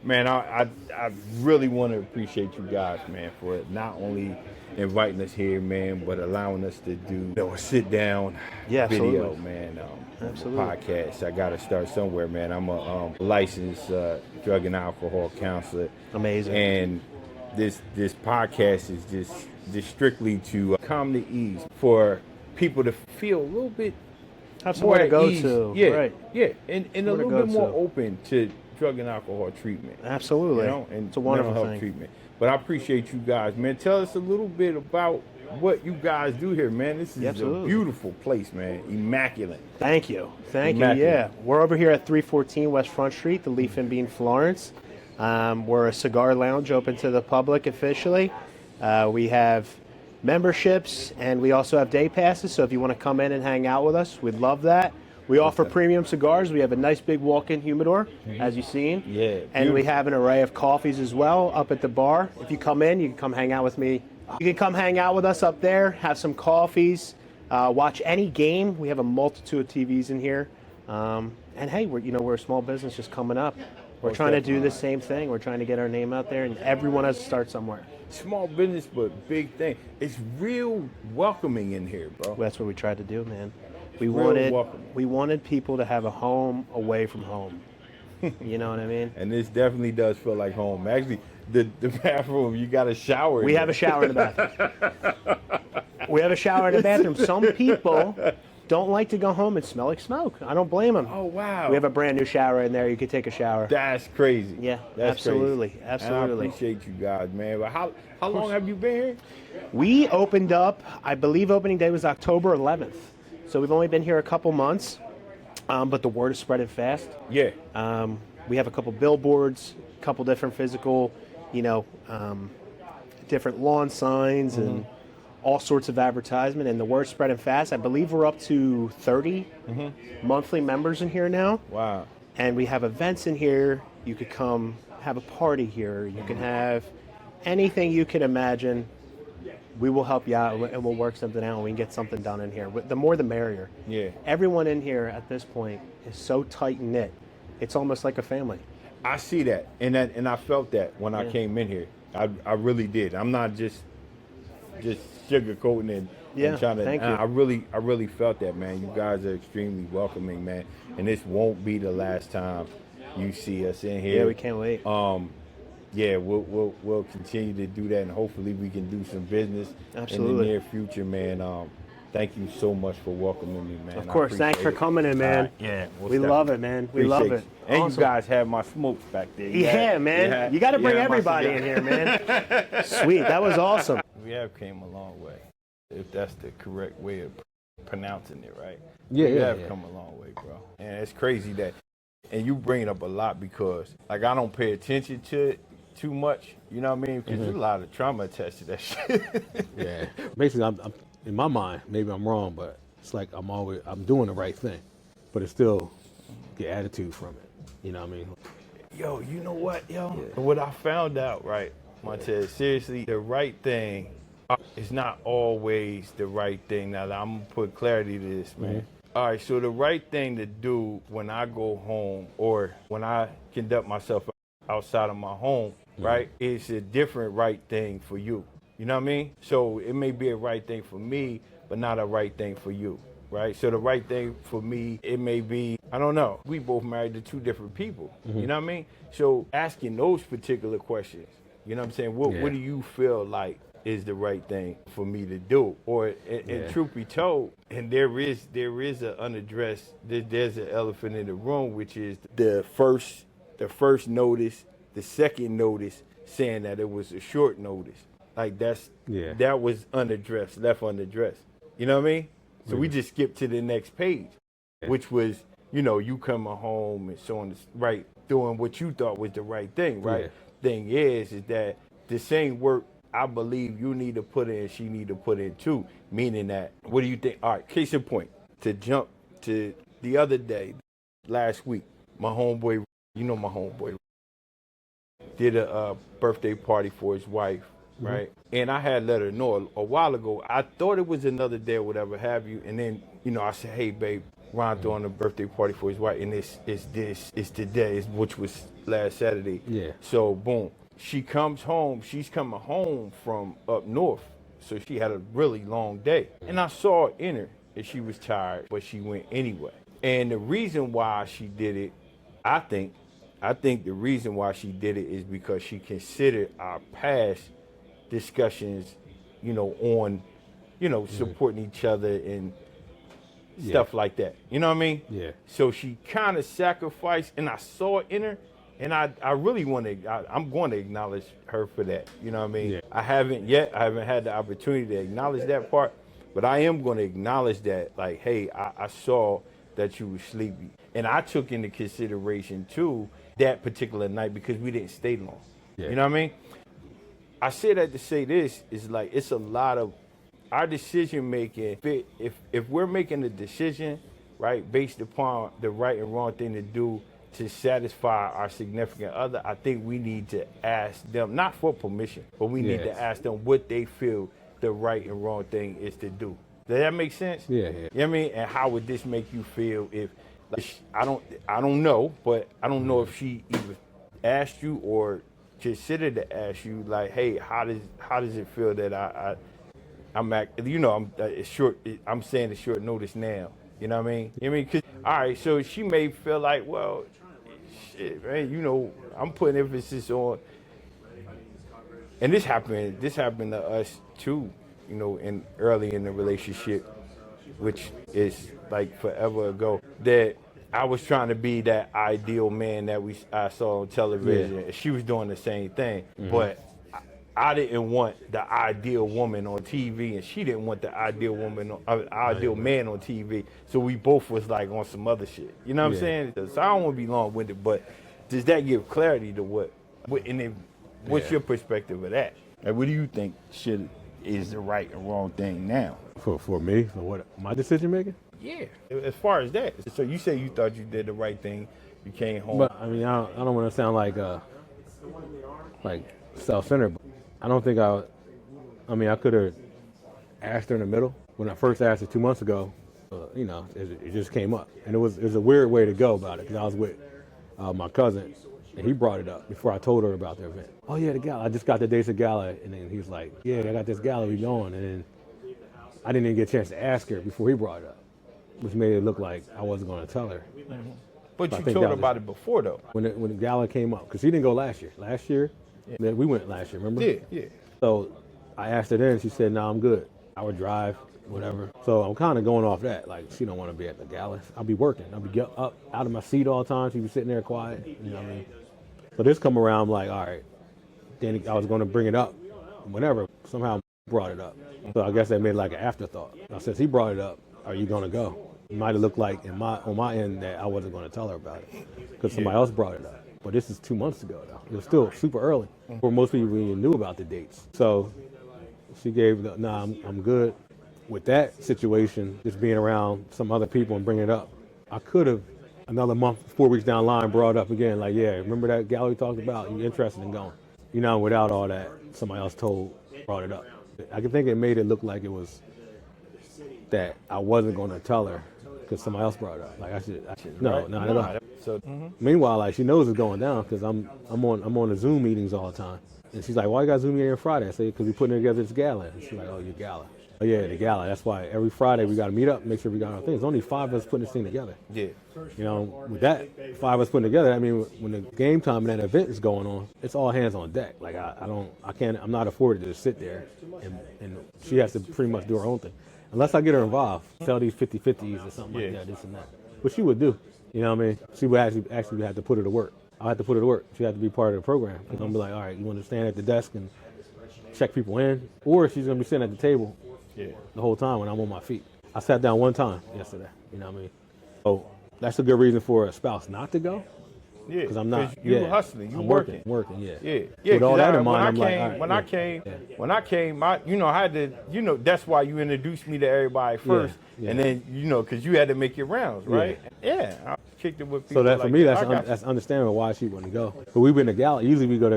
Man, I really want to appreciate you guys, man, for not only inviting us here, man, but allowing us to do a sit down Yeah, video, absolutely. man. Absolutely. Podcast. I got to start somewhere, man. I'm a licensed drug and alcohol counselor, Amazing. and this podcast is just strictly to calm the ease for people to feel a little bit Have more somewhere to at go ease. to. Yeah, Right. yeah, and a Somewhere to little go bit more to. open to drug and alcohol treatment. Absolutely. And It's a wonderful mental health thing. treatment. But I appreciate you guys, man. Tell us a little bit about what you guys do here, man. This is Yeah, a absolutely. beautiful place, man. Immaculate. Thank you. Thank you. Immaculate. Yeah. We're over here at 314 West Front Street, the Leaf and Bean Florence. We're a cigar lounge open to the public officially. We have memberships and we also have day passes. So if you want to come in and hang out with us, we'd love that. We offer premium cigars. We have a nice big walk-in humidor, as you've seen. Yeah, And we beautiful. have an array of coffees as well up at the bar. If you come in, you can come hang out with me. You can come hang out with us up there, have some coffees, watch any game. We have a multitude of TVs in here. And hey, we're a small business just coming up. We're Most trying to do definitely. the same thing. We're trying to get our name out there, and everyone has to start somewhere. Small business, but big thing. It's real welcoming in here, bro. That's what we tried to do, man. Real welcoming. We wanted people to have a home away from home. You know what I mean? And this definitely does feel like home. Actually, the bathroom, you got a shower. We have a shower in the bathroom. We have a shower in the bathroom. Some people don't like to go home and smell like smoke. I don't blame them. Oh, wow. We have a brand new shower in there. You could take a shower. That's crazy. Yeah, That's absolutely, crazy. absolutely. And I appreciate you guys, man. But how long have you been here? We opened up, I believe opening day was October 11th. So we've only been here a couple months, but the word is spreading fast. Yeah. We have a couple billboards, a couple different physical, different lawn signs and all sorts of advertisement, and the word's spreading fast. I believe we're up to 30 monthly members in here now, Wow. and we have events in here. You could come have a party here. You can have anything you can imagine. We will help you out, and we'll work something out, and we can get something done in here. But the more the merrier. Yeah. Everyone in here at this point is so tight-knit. It's almost like a family. I see that, and I felt that when I came in here. I really did. I'm not just sugarcoating Yeah, and trying to. thank you. I really felt that, man. You guys are extremely welcoming, man, and this won't be the last time you see us in here. Yeah, we can't wait. Yeah, we'll continue to do that, and hopefully we can do some business in Absolutely. the near future, man. Thank you so much for welcoming me, man. Of course. I Thanks for appreciate it. coming in, man. All right, yeah, most We love definitely. it, man. We love Appreciate it. you. And Awesome. you guys have my smokes back there. Yeah, man. You got to bring everybody in here, man. Sweet. That was awesome. We have came a long way, if that's the correct way of pronouncing it, right? Yeah, we yeah, have yeah. come a long way, bro. And it's crazy that, and you bring it up a lot because, like, I don't pay attention to it too much. You know what I mean? Because there's a lot of trauma attached to that shit. Yeah. Basically, I'm in my mind, maybe I'm wrong, but it's like I'm doing the right thing, but it's still the attitude from it. You know what I mean? Yo, you know what, yo? What I found out, right, Montez, seriously, the right thing is not always the right thing. Now, I'm gonna put clarity to this, man. All right, so the right thing to do when I go home or when I conduct myself outside of my home, right, is a different right thing for you. You know what I mean? So it may be a right thing for me, but not a right thing for you, right? So the right thing for me, it may be, I don't know. We both married to two different people. You know what I mean? So asking those particular questions, you know what I'm saying? What do you feel like is the right thing for me to do? Or, and truth be told, and there is an unaddressed, there's an elephant in the room, which is the first notice, the second notice saying that it was a short notice. Like that was unaddressed, left unaddressed. You know what I mean? So we just skipped to the next page, which was, you coming home and so on, right, doing what you thought was the right thing, right? Yeah. Thing is that the same work I believe you need to put in, she need to put in too. Meaning that, what do you think? All right, case in point, to jump to the other day, last week, my homeboy, my homeboy, did a birthday party for his wife, right? And I had let her know a while ago. I thought it was another day or whatever have you. And then, I said, hey, babe, Ron throwing a birthday party for his wife, and it's today, which was last Saturday. Yeah. So boom, she comes home. She's coming home from up north, so she had a really long day. And I saw it in her, and she was tired, but she went anyway. And the reason why she did it, I think the reason why she did it is because she considered our past discussions, on, supporting each other and stuff like that. You know what I mean? Yeah. So she kind of sacrificed, and I saw it in her, and I really I'm going to acknowledge her for that. You know what I mean? Yeah. I haven't had the opportunity to acknowledge that part, but I am going to acknowledge that, like, hey, I saw that you were sleepy. And I took into consideration, too, that particular night because we didn't stay long. Yeah. You know what I mean? I say that to say this is like it's a lot of our decision making. If we're making a decision, right, based upon the right and wrong thing to do to satisfy our significant other, I think we need to ask them, not for permission, but we need to ask them what they feel the right and wrong thing is to do. Does that make sense? Yeah. You know what I mean? And how would this make you feel if, like, I don't know, but I don't know if she either asked you or considered to ask you, like, hey, how does it feel that I'm it's short. I'm saying it's short notice now. You know what I mean? You know what I mean? 'Cause, all right, so she may feel like, well, shit, man, I'm putting emphasis on, and this happened to us too, early in the relationship, which is like forever ago, that I was trying to be that ideal man that I saw on television. Yeah. She was doing the same thing, but I didn't want the ideal woman on TV, and she didn't want the ideal man on TV. So we both was like on some other shit. You know what I'm saying? So I don't want to be long-winded, but does that give clarity to what's your perspective of that? Like, what do you think is the right and wrong thing now? For me, for what my decision making? Yeah, as far as that. So you say you thought you did the right thing, you came home. But I mean, I don't want to sound like self-centered. But I don't think I could have asked her in the middle. When I first asked her 2 months ago, it just came up, and it was a weird way to go about it because I was with my cousin, and he brought it up before I told her about the event. Oh yeah, the gala. I just got the dates of gala, and then he was like, yeah, I got this gala, we going, and then I didn't even get a chance to ask her before he brought it up, which made it look like I wasn't going to tell her. Mm-hmm. But you told her about it before, though. When the gala came up, because she didn't go last year. Last year, we went last year, remember? Yeah. So I asked her then, and she said, no, I'm good. I would drive, whatever. So I'm kind of going off that. Like, she don't want to be at the gala. I'll be working. I'll be up out of my seat all the time. She was sitting there quiet. You know what I mean? So this come around, I'm like, all right. Then I was going to bring it up. Whenever, somehow brought it up. So I guess they made like an afterthought. Now, since he brought it up, are you going to go? It might have looked like on my end that I wasn't going to tell her about it because somebody else brought it up. But this is 2 months ago, though. It was still super early for most people even knew about the dates. So she gave I'm good. With that situation, just being around some other people and bringing it up, I could have another month, 4 weeks down the line, brought it up again. Like, yeah, remember that gala we talked about? You interested in going? Without all that, somebody else brought it up. I can think it made it look like it was that I wasn't going to tell her because somebody else brought it up. Like I should. No, not at all. So meanwhile, like she knows it's going down because I'm on the Zoom meetings all the time, and she's like, "Why you got Zoom meeting on Friday?" I say, "Because we're putting together this gala." And she's like, "Oh, your gala." Oh yeah, the gala. That's why every Friday we got to meet up, make sure we got our things. There's only 5 of us putting this thing together. Yeah. With that 5 of us putting together, I mean, when the game time and that event is going on, it's all hands on deck. Like I'm not afforded to just sit there, and she has to pretty much do her own thing, unless I get her involved, sell these 50/50s or something like that, this and that. But she would do. You know what I mean? She would actually have to put her to work. I had to put her to work. She had to be part of the program. Because I'm be like, all right, you want to stand at the desk and check people in, or she's gonna be sitting at the table the whole time when I'm on my feet. I sat down one time yesterday. You know what I mean? So that's a good reason for a spouse not to go. Yeah, because I'm not. You hustling, you I'm working. Yeah. Yeah. With all that in mind, when I came, I had to, that's why you introduced me to everybody first, and then, because you had to make your rounds, right? Yeah. I kicked it with people. So that like for me, that. that's understandable why she wouldn't go. But we've been to gala. Usually we go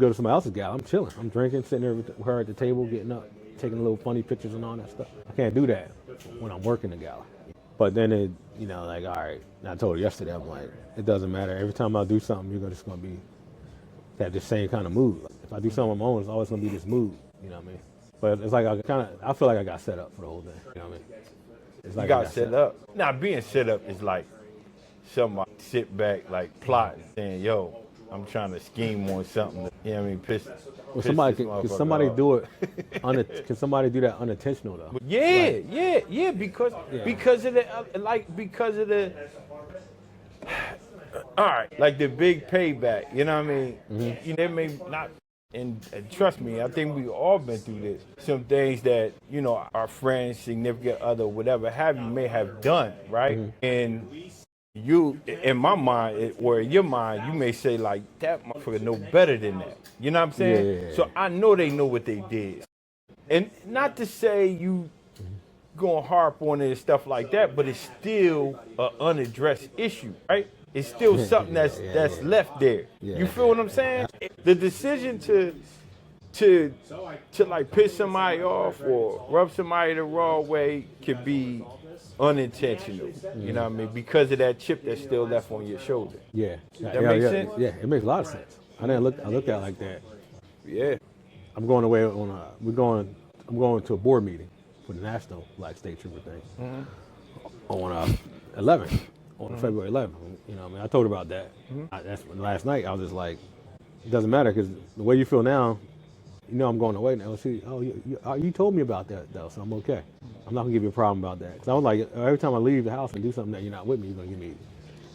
to somebody else's gala. I'm chilling. I'm drinking, sitting there with her at the table, getting up, taking little funny pictures and all that stuff. I can't do that when I'm working the gala. But then it, like, all right. And I told her yesterday, I'm like, it doesn't matter. Every time I do something, you're just gonna have this same kind of mood. Like, if I do something on my own, it's always gonna be this mood. You know what I mean? But it's like I feel like I got set up for the whole thing. You know what I mean? It's like You got set up. Now, being set up is like somebody sit back, like plotting, saying, yo, I'm trying to scheme on something. You know what I mean? Well, can somebody do it? Can somebody do that unintentional though? Yeah, because of the all right, like the big payback. You know what I mean? Mm-hmm. You know, they may not. And trust me, I think we've all been through this. Some things that, our friends, significant other, whatever have you, may have done, right? Mm-hmm. And you, in my mind, or in your mind, you may say, like, that motherfucker know better than that. You know what I'm saying? Yeah. So I know they know what they did. And not to say you gonna harp on it and stuff like that, but it's still an unaddressed issue, right? It's still something that's left there. You feel what I'm saying? The decision to like piss somebody off or rub somebody the wrong way could be unintentional. You know what I mean? Because of that chip that's still left on your shoulder. Yeah. That makes sense? Yeah, it makes a lot of sense. I look at it like that. Yeah. I'm going away I'm going to a board meeting for the National Black State Trooper thing on 11th. On February 11th, you know what I mean? I told her about that. That's last night. I was just like, it doesn't matter because the way you feel now, I'm going away now. You told me about that though, so I'm okay. I'm not gonna give you a problem about that. Cause I was like, every time I leave the house and do something that you're not with me, you're gonna give me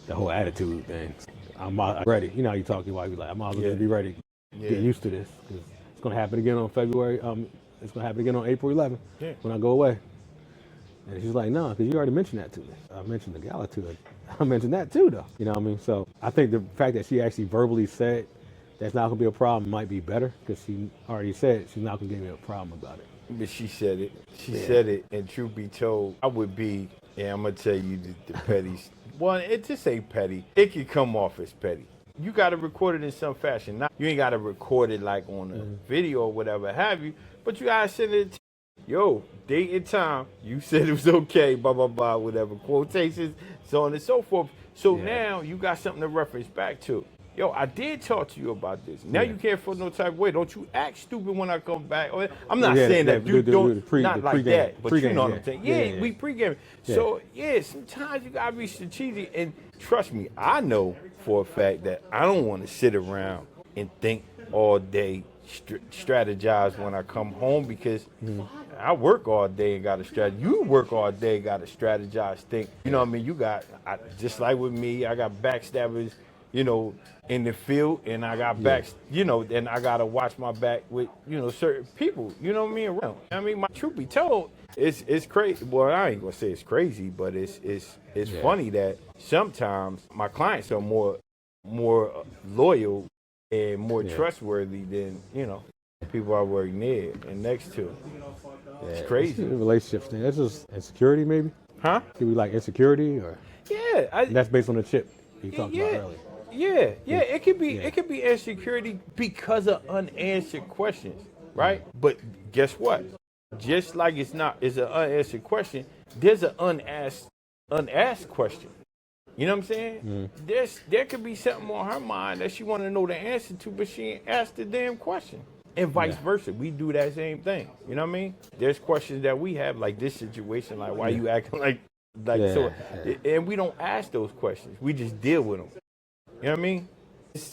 the whole attitude thing. I'm ready. You know how you talk to your wife, you're like, I'm always gonna be ready. Get used to this because it's gonna happen again on February. It's gonna happen again on April 11th when I go away. And she's like, no, because you already mentioned that to me. I mentioned the gala to her. I mentioned that too, though. You know what I mean? So I think the fact that she actually verbally said that's not going to be a problem might be better because she already said she's not going to give me a problem about it. But she said it. She said it. And truth be told, I would be, I'm going to tell you the petty. Well, it just ain't petty. It can come off as petty. You got to record it in some fashion. You ain't got to record it like on a video or whatever have you, but you got to send it. Yo, date and time, you said it was okay, blah, blah, blah, whatever, quotations, so on and so forth. So now you got something to reference back to. Yo, I did talk to you about this. Now you can't feel no type of way. Don't you act stupid when I come back. I'm not saying that you don't, not like that, but you know what I'm saying. Yeah, we pregame. So, sometimes you got to be strategic. And trust me, I know for a fact that I don't want to sit around and think all day, strategize when I come home because I work all day and got to strategize. You work all day, got to strategize, think. You know what I mean? Just like with me, I got backstabbers, in the field, and I got and I got to watch my back with, certain people, you know what I mean, around. I mean, my truth be told, it's crazy. Well, I ain't going to say it's crazy, but it's funny that sometimes my clients are more loyal and more trustworthy than, people I work near and next to. It's crazy. It's a relationship thing. That's just insecurity, maybe? Huh? Could be like insecurity, or that's based on the chip you talked about earlier. Yeah. It could be insecurity because of unanswered questions, right? But guess what? Just like it's an unanswered question, there's an unasked question. You know what I'm saying? There could be something on her mind that she want to know the answer to, but she ain't asked the damn question. And vice versa. We do that same thing. You know what I mean? There's questions that we have, like this situation, like why you acting like so. And we don't ask those questions. We just deal with them. You know what I mean?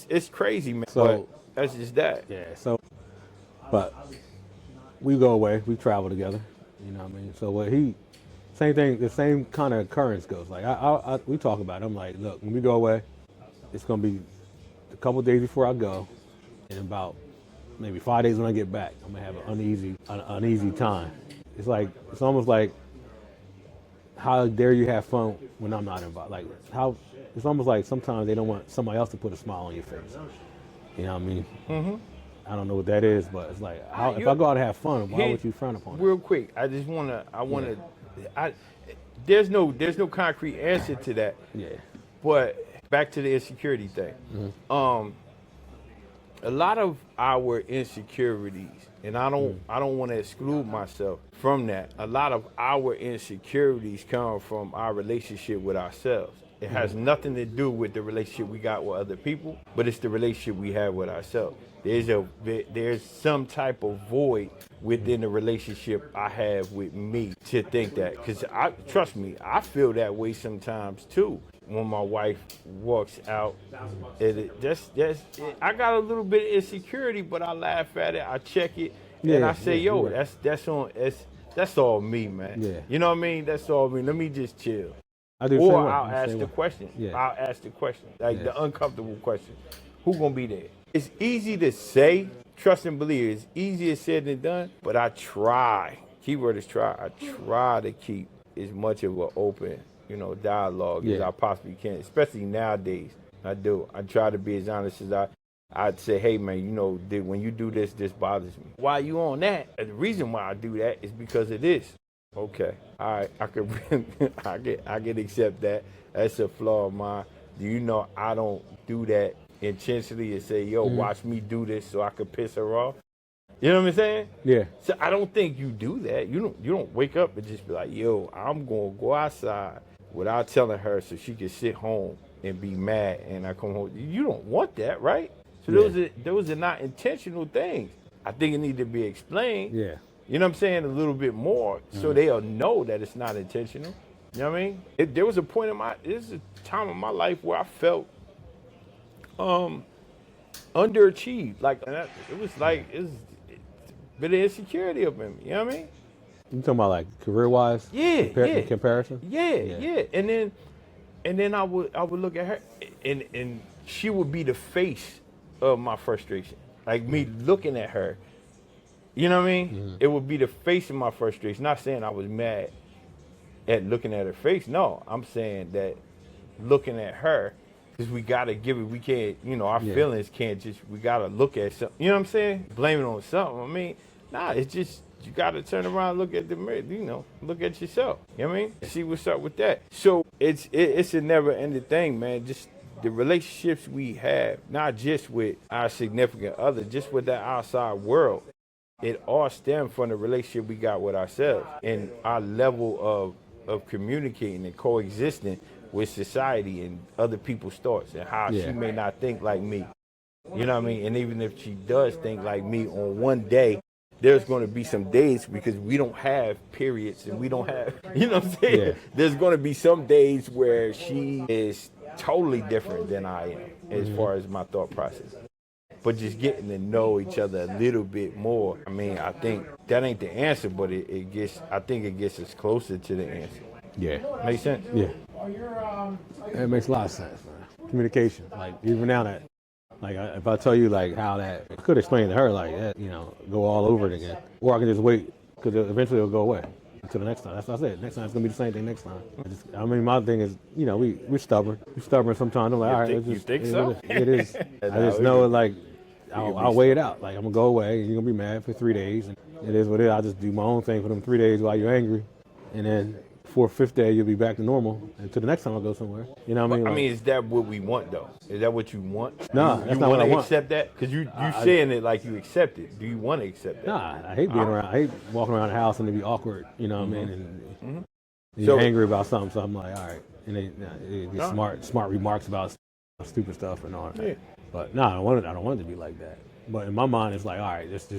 It's crazy, man. So but that's just that. Yeah. So, but we go away. We travel together. You know what I mean? So same thing. The same kind of occurrence goes. Like we talk about it. I'm like, look, when we go away, it's gonna be a couple of days before I go, and about maybe 5 days when I get back, I'm gonna have an uneasy time. It's almost like, how dare you have fun when I'm not involved? Like it's almost like sometimes they don't want somebody else to put a smile on your face. You know what I mean? Mm-hmm. I don't know what that is, but it's like, if I go out and have fun, why would you frown upon it? Real quick, there's no concrete answer to that. Yeah. But back to the insecurity thing. Mm-hmm. a lot of our insecurities, and I don't want to exclude myself from that. A lot of our insecurities come from our relationship with ourselves. It has nothing to do with the relationship we got with other people, but it's the relationship we have with ourselves. There's some type of void within the relationship I have with me to think that, because trust me, I feel that way sometimes too. When my wife walks out, I got a little bit of insecurity, but I laugh at it, I check it, and I say, yo, that's all me, man. Yeah. You know what I mean? That's all me. Let me just chill. I do. Or I'll ask the question. Yeah. I'll ask the question, like the uncomfortable question. Who gonna be there? It's easy to say, trust and believe. It's easier said than done, but I try. Keyword is try. I try to keep as much of an open, dialogue as I possibly can, especially nowadays. I do. I try to be as honest as I'd say, hey man, when you do this bothers me. Why you on that? And the reason why I do that is because of this. Okay, all right, I can accept that. That's a flaw of mine. Do you know I don't do that intentionally and say, yo, watch me do this so I could piss her off? You know what I'm saying? Yeah. So I don't think you do that. You don't wake up and just be like, yo, I'm gonna go outside without telling her so she can sit home and be mad and I come home. You don't want that, right? So those are not intentional things. I think it needs to be explained. Yeah. You know what I'm saying? A little bit more so they'll know that it's not intentional. You know what I mean? There was a point this is a time in my life where I felt underachieved. It was a bit of insecurity up in me. You know what I mean? You talking about like career-wise? In comparison? Yeah. And then I would look at her and she would be the face of my frustration. Like me looking at her. You know what I mean? Mm-hmm. It would be the face of my frustration. Not saying I was mad at looking at her face. No, I'm saying that looking at her, because we got to give it, we can't, our feelings can't we got to look at something. You know what I'm saying? Blame it on something. I mean, it's just, you got to turn around and look at the mirror, look at yourself. You know what I mean? See what's up with that. So it's a never-ending thing, man. Just the relationships we have, not just with our significant other, just with the outside world. It all stems from the relationship we got with ourselves and our level of communicating and coexisting with society and other people's thoughts and how she may not think like me. You know what I mean? And even if she does think like me on one day, there's going to be some days because we don't have periods and we don't have, you know what I'm saying? Yeah. There's going to be some days where she is totally different than I am as far as my thought process. But just getting to know each other a little bit more. I mean, I think that ain't the answer, but I think it gets us closer to the answer. Yeah. Make sense? Yeah. It makes a lot of sense, man. Communication. Like, even now that, like, if I tell you, like, how that, I could explain to her, like, that, go all over it again. Or I can just wait, because eventually it'll go away until the next time. That's what I said. Next time it's going to be the same thing next time. My thing is, we're stubborn. We're stubborn sometimes. I'm like, all right, you think so? It is. I just know, like, I'll weigh it out. Like, I'm going to go away, and you're going to be mad for 3 days. And it is what it is. I'll just do my own thing for them 3 days while you're angry. And then 4th, 5th day, you'll be back to normal until the next time I go somewhere. You know what I mean? I mean, is that what we want, though? Is that what you want? No, that's not what I want. You want to accept that? Because you saying it like you accept it. Do you want to accept that? Nah, I hate being around. I hate walking around the house and to be awkward. You know what I mean? And you're angry about something, so I'm like, all right. And they get smart remarks about stupid stuff and all that. Yeah. But no, I don't want it to be like that. But in my mind, it's like, all right, just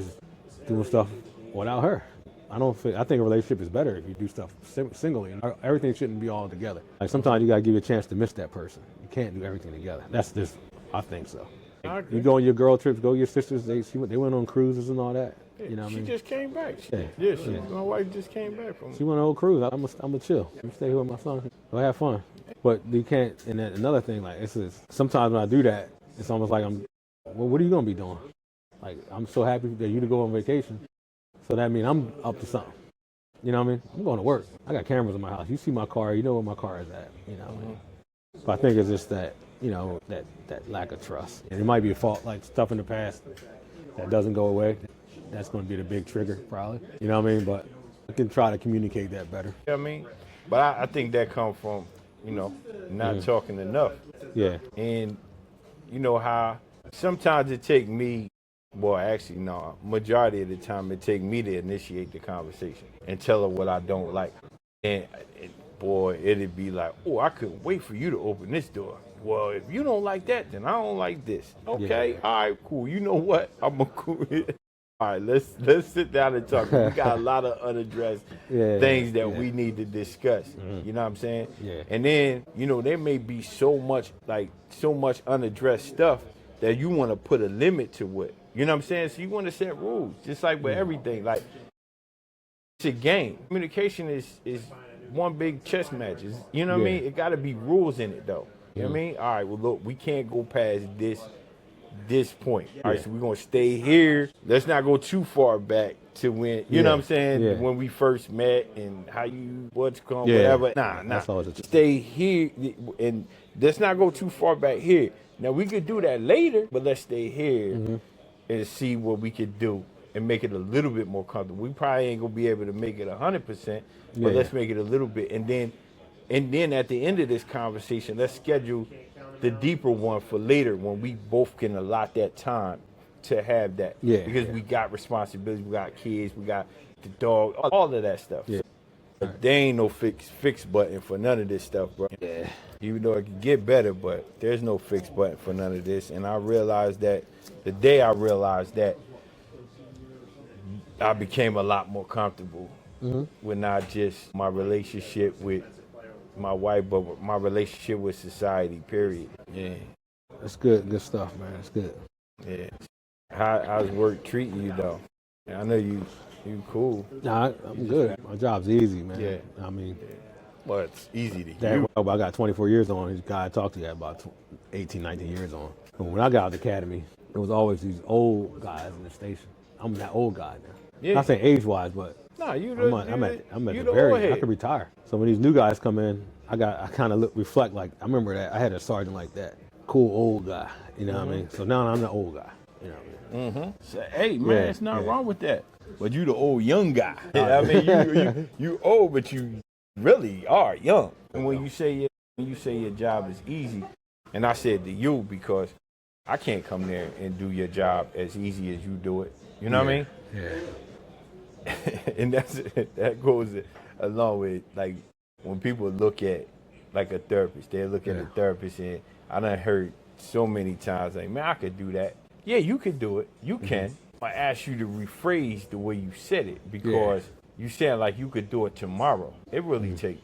doing stuff without her. I think a relationship is better if you do stuff singly, and everything shouldn't be all together. Like, sometimes you gotta give you a chance to miss that person. You can't do everything together. That's just, I think so. You go on your girl trips, go with your sisters. They went on cruises and all that. You know what I mean? She just came back. My wife just came back from. She went on a whole cruise. I'm gonna chill. I'm stay here with my son. Go have fun. But you can't. And then another thing, like, sometimes when I do that, it's almost like what are you gonna be doing? Like, I'm so happy that you to go on vacation. So that means I'm up to something. You know what I mean? I'm going to work. I got cameras in my house. You see my car, you know where my car is at. You know what I mean? But I think it's just that, that lack of trust. And it might be a fault, like stuff in the past that doesn't go away. That's going to be the big trigger, probably. You know what I mean? But I can try to communicate that better. You know what I mean? But I think that comes from, not talking enough. Yeah. And you know how sometimes it take me, well, actually, no, majority of the time it take me to initiate the conversation and tell her what I don't like. And boy, it'd be like, oh, I couldn't wait for you to open this door. Well, if you don't like that, then I don't like this. Okay, Yeah. all right, cool. You know what? I'm a cool. All right, let's sit down and talk. We got a lot of unaddressed things that we need to discuss. You know what I'm saying? Yeah. And then, there may be so much unaddressed stuff that you want to put a limit to it. You know what I'm saying? So you want to set rules, just like with everything. Like, it's a game. Communication is one big chess match. You know what I mean? It got to be rules in it, though. You know what I mean? All right, well, look, we can't go past this point. All right, so we're going to stay here. Let's not go too far back to when, you know what I'm saying, when we first met and what's going, whatever. Nah. That's always stay here, and let's not go too far back here. Now, we could do that later, but let's stay here and see what we could do and make it a little bit more comfortable. We probably ain't going to be able to make it 100%, but let's make it a little bit. And then at the end of this conversation, let's schedule the deeper one for later when we both can allot that time to have that. Because we got responsibilities, we got kids, we got the dog, all of that stuff. But there ain't no fix button for none of this stuff, bro. Even though it can get better, but there's no fix button for none of this. And I realized that the day I realized that, I became a lot more comfortable with not just my relationship with my wife, but my relationship with society, period. Yeah. That's good stuff, man. That's good. Yeah. How's work treating you, though? I know you cool. Nah, I'm good. My job's easy, man. Yeah. I mean, well, it's easy to that, you. I got 24 years on. This guy I talked to got about 18, 19 years on. And when I got out of the academy, it was always these old guys in the station. I'm that old guy now. Not saying age-wise, but nah, I'm at the very, I could retire. So when these new guys come in, I kind of reflect like, I remember that I had a sergeant like that, cool old guy, you know what I mean? So now I'm the old guy, you know what I mean? So, hey, man, it's not wrong with that. But you the old young guy. I mean, you old, but you really are young. And when you say your job is easy, and I said to you because I can't come there and do your job as easy as you do it. You know what I mean? Yeah. And that goes along with, like, when people look at, like, a therapist, they look at a therapist, and I done heard so many times, like, man, I could do that. Yeah, you could do it. You can. I ask you to rephrase the way you said it, because you sound like you could do it tomorrow. It really takes,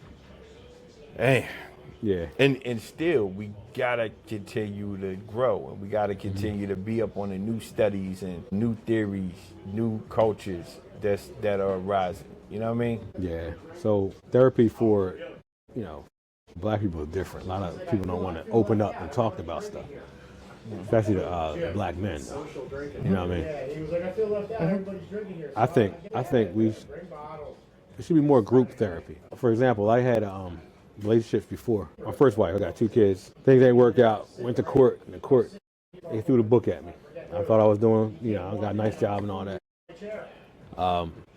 man. Yeah. And still, we gotta continue to grow, and we gotta continue to be up on the new studies and new theories, new cultures that are arising. You know what I mean? Yeah. So therapy for, black people is different. A lot of people don't want to open up and talk about stuff, especially the black men. Though. You know what I mean? He was like, I feel left out. Everybody's drinking here. I think there should be more group therapy. For example, I had relationships before. My first wife, I got 2 kids. Things ain't worked out. Went to court. In the court, they threw the book at me. I thought I was doing, I got a nice job and all that.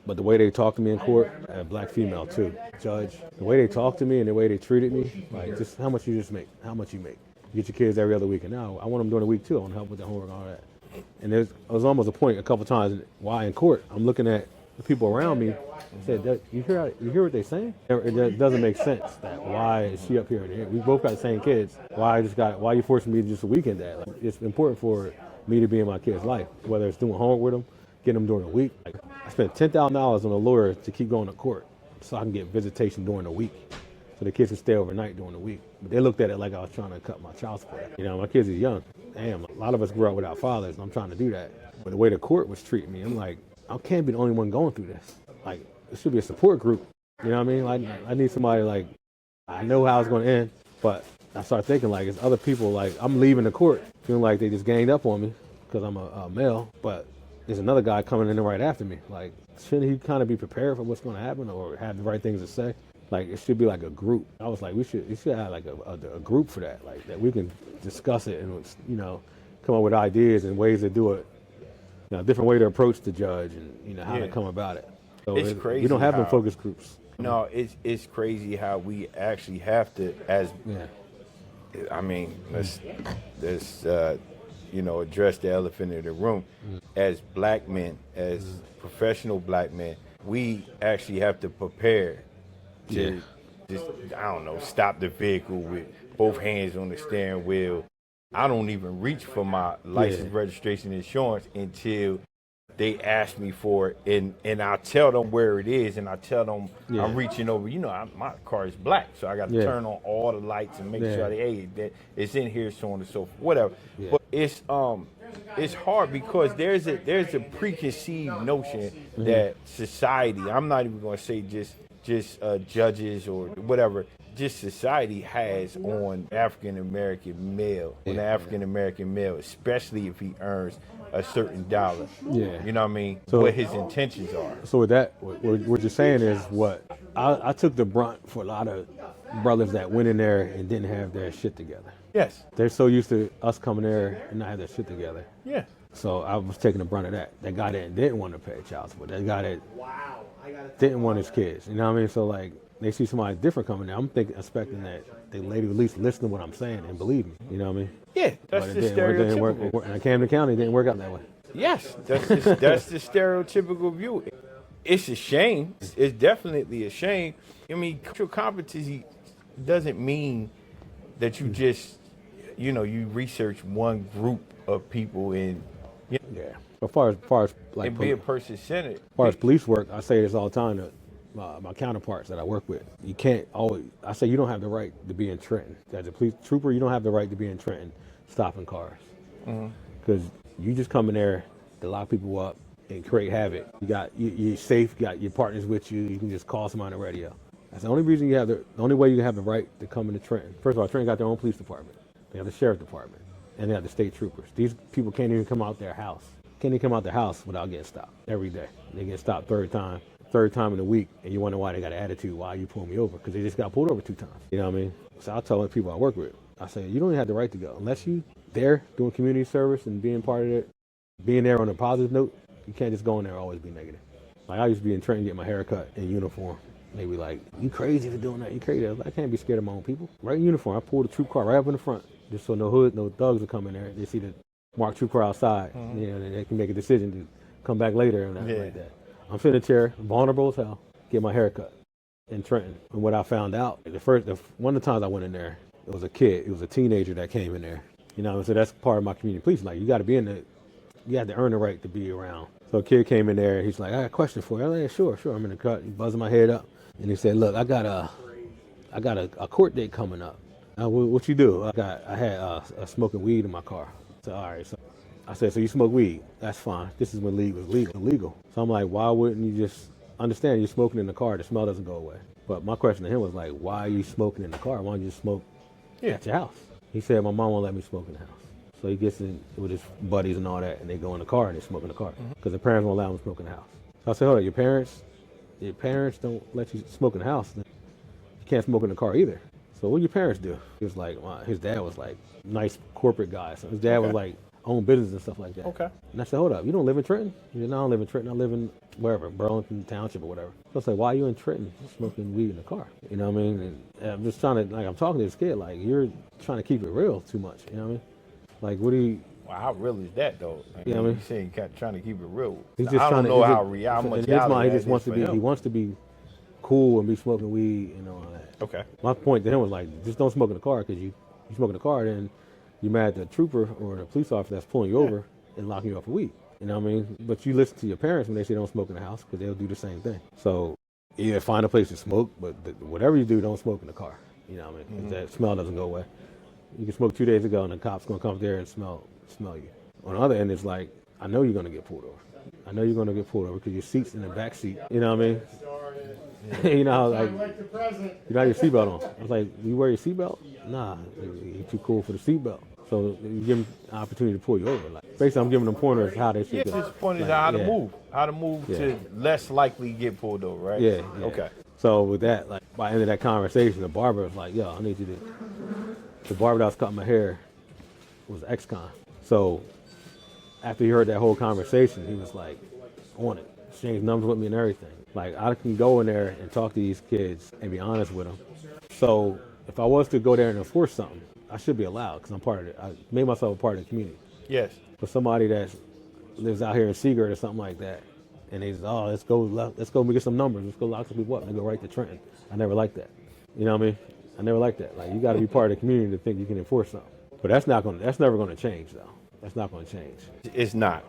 But the way they talked to me in court, a black female too, judge, the way they talked to me and the way they treated me, like, just how much you just make, how much you make. You get your kids every other weekend. Now, I want them during the week too. I want to help with the homework and all that. And there was almost a point a couple times while in court, I'm looking at the people around me and said, you hear what they're saying? It doesn't make sense. That why is she up here? We both got the same kids. Why you forcing me to just a weekend dad? Like, it's important for me to be in my kid's life, whether it's doing homework with them, getting them during the week. Like, I spent $10,000 on a lawyer to keep going to court so I can get visitation during the week, so the kids can stay overnight during the week. But they looked at it like I was trying to cut my child support. My kids are young. Damn, a lot of us grew up without fathers, and I'm trying to do that. But the way the court was treating me, I'm like, I can't be the only one going through this. Like, it should be a support group. You know what I mean? Like, I need somebody, like, I know how it's going to end, but I start thinking, like, it's other people, like, I'm leaving the court feeling like they just ganged up on me because I'm a male, but there's another guy coming in right after me. Like, shouldn't he kind of be prepared for what's going to happen or have the right things to say? Like, it should be like a group. I was like, we should have like a group for that, like, that we can discuss it and, come up with ideas and ways to do it, a different way to approach the judge and, how to come about it. So it's crazy. We don't have them focus groups. No, it's crazy how we actually have to, I mean, there's address the elephant in the room. As black men, as professional black men, we actually have to prepare to just, I don't know, stop the vehicle with both hands on the steering wheel. I don't even reach for my license, registration, insurance until they ask me for it, and I'll tell them where it is, and I tell them I'm reaching over. My car is black, so I got to turn on all the lights and make sure that it's in here, so on and so forth, whatever. But it's hard because there's a preconceived notion that society. I'm not even going to say just judges or whatever. Just society has on African American male, especially if he earns a certain dollar. Yeah. You know what I mean? So, what his intentions are. So with that, what you're saying is what I took the brunt for a lot of brothers that went in there and didn't have their shit together. Yes. They're so used to us coming there and not have their shit together. Yeah. So I was taking the brunt of that. That guy that didn't want to pay child support. That guy that didn't want his kids. You know what I mean? So like, they see somebody different coming there. I'm expecting that the lady would at least listen to what I'm saying and believe me. You know what I mean? Yeah, that's the stereotypical. In Camden County, it didn't work out that way. Yes, that's the stereotypical view. It's a shame. It's definitely a shame. I mean, cultural competency doesn't mean that you just, you research one group of people and. Yeah. As far as like and be a person-centered. As far as police work, I say this all the time to my counterparts that I work with. You can't always. I say you don't have the right to be in Trenton. As a police trooper, you don't have the right to be in Trenton stopping cars. Because you just come in there to lock people up and create havoc. You're safe. You got your partners with you. You can just call somebody on the radio. That's the only reason the only way you have the right to come into Trenton. First of all, Trenton got their own police department. They have the sheriff department, and they have the state troopers. These people can't even come out their house. Can't even come out their house without getting stopped every day. They get stopped third time in a week, and you wonder why they got an attitude. Why you pull me over? Because they just got pulled over 2 times. You know what I mean? So I tell the people I work with, I say, you don't even have the right to go unless you there doing community service and being part of it, being there on a positive note. You can't just go in there and always be negative. Like I used to be in Trenton, get my hair cut in uniform. They be like, you crazy for doing that? You crazy? I was like, I can't be scared of my own people. Right in uniform, I pulled a troop car right up in the front, just so no hood, no thugs will come in there. They see the marked troop car outside, and they can make a decision to come back later and nothing like that. I'm sitting in a chair, vulnerable as hell, get my hair cut in Trenton. And what I found out, one of the times I went in there, it was a kid, it was a teenager that came in there. So that's part of my community police. Like you got to be you have to earn the right to be around. So a kid came in there, he's like, I got a question for you. I'm like, sure, I'm in the cut. He buzzing my head up. And he said, look, I got a court date coming up. What you do? I had smoking weed in my car. So all right, so I said, so you smoke weed? That's fine. This is when weed was illegal. So I'm like, why wouldn't you just understand you're smoking in the car? The smell doesn't go away. But my question to him was like, why are you smoking in the car? Why don't you just smoke at your house? He said, my mom won't let me smoke in the house. So he gets in with his buddies and all that, and they go in the car and they smoke in the car because the parents won't allow him to smoke in the house. So I said, hold on, your parents don't let you smoke in the house. Then you can't smoke in the car either. So what do your parents do? He was like, well, his dad was like nice corporate guy. So his dad was like own business and stuff like that. Okay. And I said, hold up, you don't live in Trenton? He said, no, I don't live in Trenton. I live in wherever, Burlington Township or whatever. So I was like, why are you in Trenton smoking weed in the car? You know what I mean? And I'm just trying to, I'm talking to this kid, like, you're trying to keep it real too much. You know what I mean? Like, what do you... Well, how real is that, though? You know what I mean? He's saying he's trying to keep it real. He's just I don't know how much reality he just wants to be. He wants to be cool and be smoking weed and all that. Okay. My point to him was like, just don't smoke in the car, because you smoke in the car, then you're mad at the trooper or the police officer that's pulling you over and locking you up for weed. You know what I mean? But you listen to your parents when they say don't smoke in the house, because they'll do the same thing. So either find a place to smoke, but whatever you do, don't smoke in the car. You know what I mean? That smell doesn't go away. You can smoke 2 days ago and the cop's gonna come up there and smell you. On the other end, it's like, I know you're gonna get pulled over. I know you're gonna get pulled over because your seat's in the back seat. You know what I mean? You know, like, you got your seatbelt on. I was like, you wear your seatbelt? Nah, you're too cool for the seatbelt. So you give them an opportunity to pull you over. Like, basically, I'm giving them pointers how they should go. His point is how to move to less likely get pulled over, right? Yeah. Okay. So with that, like, by the end of that conversation, the barber was like, yo, I need you to... The barber that was cutting my hair was ex-con. So after he heard that whole conversation, he was like on it, exchanged numbers with me and everything. Like, I can go in there and talk to these kids and be honest with them. So if I was to go there and enforce something, I should be allowed, because I'm part of it. I made myself a part of the community. Yes. For somebody that lives out here in Seagirt or something like that, and they say, oh, let's go get some numbers, let's go lock some people up, and they go right to Trenton. I never liked that. You know what I mean? I never liked that. Like, you got to be part of the community to think you can enforce something. But that's never gonna change though. That's not gonna change. It's not.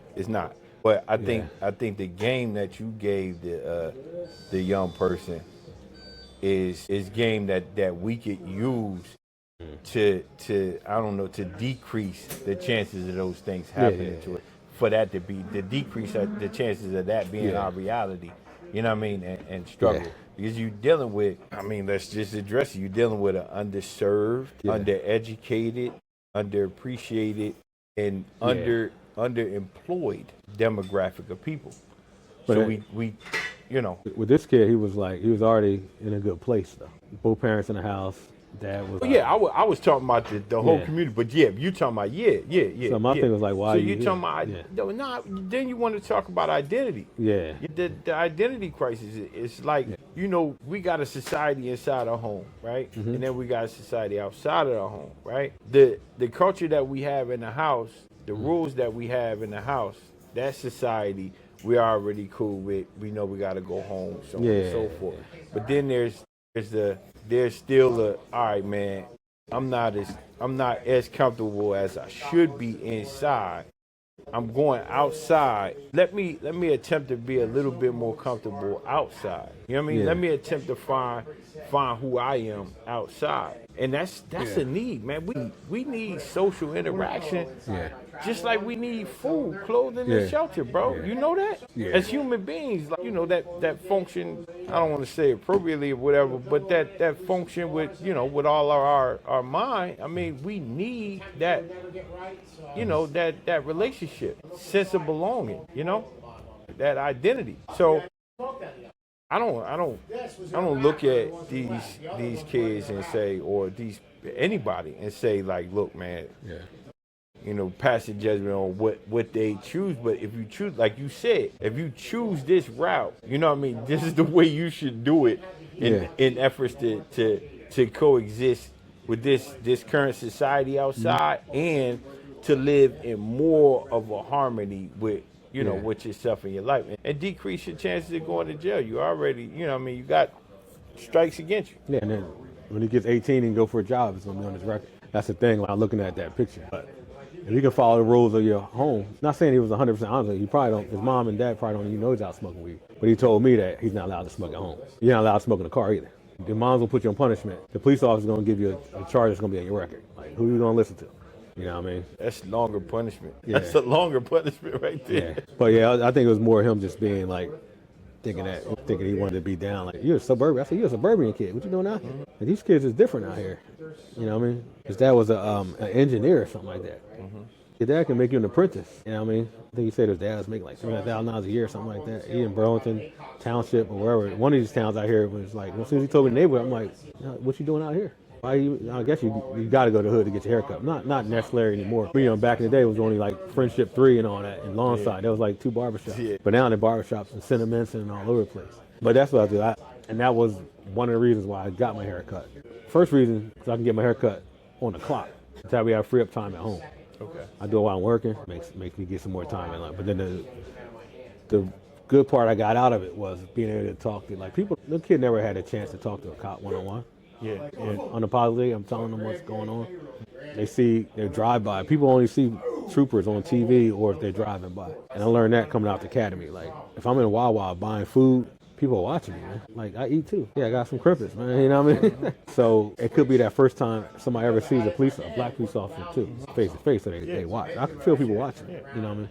But I think the game that you gave the young person is game that we could use to I don't know, to decrease the chances of those things happening to it. For that to decrease the chances of that being our reality. You know what I mean? And struggle. Yeah. Because you're dealing with, I mean, let's just address it. You're dealing with an underserved, undereducated, underappreciated, and underemployed demographic of people. But So we you know. With this kid, he was already in a good place though. Both parents in the house. Dad was. I was talking about the whole community, but you talking about So my thing was like, why? So you talking about then you want to talk about identity. Yeah. The identity crisis is like, you know, we got a society inside our home, right? And then we got a society outside of our home, right? The culture that we have in the house, the rules that we have in the house, that society we're already cool with. We know we got to go home, so on and so forth. But then there's still all right, man, I'm not as comfortable as I should be inside. I'm going outside. Let me attempt to be a little bit more comfortable outside. You know what I mean? Yeah. Let me attempt to find who I am outside. And that's a need, man. We need social interaction. Yeah. Just like we need food, clothing, and shelter, bro. You know that? Yeah. As human beings, like, you know, that function, I don't want to say appropriately or whatever, but that function with, you know, with all our mind, I mean, we need that, you know, that relationship, sense of belonging, you know, that identity. So I don't look at these kids and say, or anybody and say, like, look, man, you know, passing judgment on what they choose. But if you choose, like you said, if you choose this route, you know what I mean, this is the way you should do it in efforts to coexist with this current society outside and to live in more of a harmony with, you know, with yourself and your life, and decrease your chances of going to jail. You already, you know what I mean, you got strikes against you. Yeah, and then when he gets 18 and go for a job, it's going to be on his record. That's the thing when I'm looking at that picture. But if you can follow the rules of your home, not saying he was 100% honest, he probably don't, his mom and dad probably don't even know he's out smoking weed. But he told me that he's not allowed to smoke at home. You're not allowed to smoke in the car either. Your mom's going to put you on punishment. The police officer's going to give you a charge that's going to be on your record. Like, who you going to listen to? You know what I mean? That's longer punishment. Yeah. That's a longer punishment right there. Yeah. But yeah, I think it was more him just being like, thinking he wanted to be down. Like, you're a suburban. I said, you're a suburban kid. What you doing out here? And these kids is different out here. You know what I mean? His dad was an engineer or something like that. Your dad can make you an apprentice. You know what I mean? I think he said his dad was making like $300,000 a year or something like that. He in Burlington Township or wherever. One of these towns out here was like, as soon as he told me the neighborhood, I'm like, what you doing out here? I guess you got to go to the hood to get your haircut. Not necessarily anymore. You know, back in the day, it was only like Friendship 3 and all that, and Lawnside. There was like 2 barbershops. Yeah. But now the barbershops in Cinnamon and all over the place. But that's what I do. And that was one of the reasons why I got my haircut. First reason, because I can get my haircut on the clock. That's how we have free up time at home. Okay. I do it while I'm working. Makes me get some more time in life. But then the good part I got out of it was being able to talk to, like, people. The kid never had a chance to talk to a cop one-on-one. Yeah. And unapologetically, I'm telling them what's going on. They see their drive-by. People only see troopers on TV or if they're driving by. And I learned that coming out the academy. Like, if I'm in Wawa buying food, people are watching me, man. Like, I eat too. Yeah, I got some crimpets, man. You know what I mean? So it could be that first time somebody ever sees a black police officer too, face to face, so they watch. I can feel people watching. You know what I mean?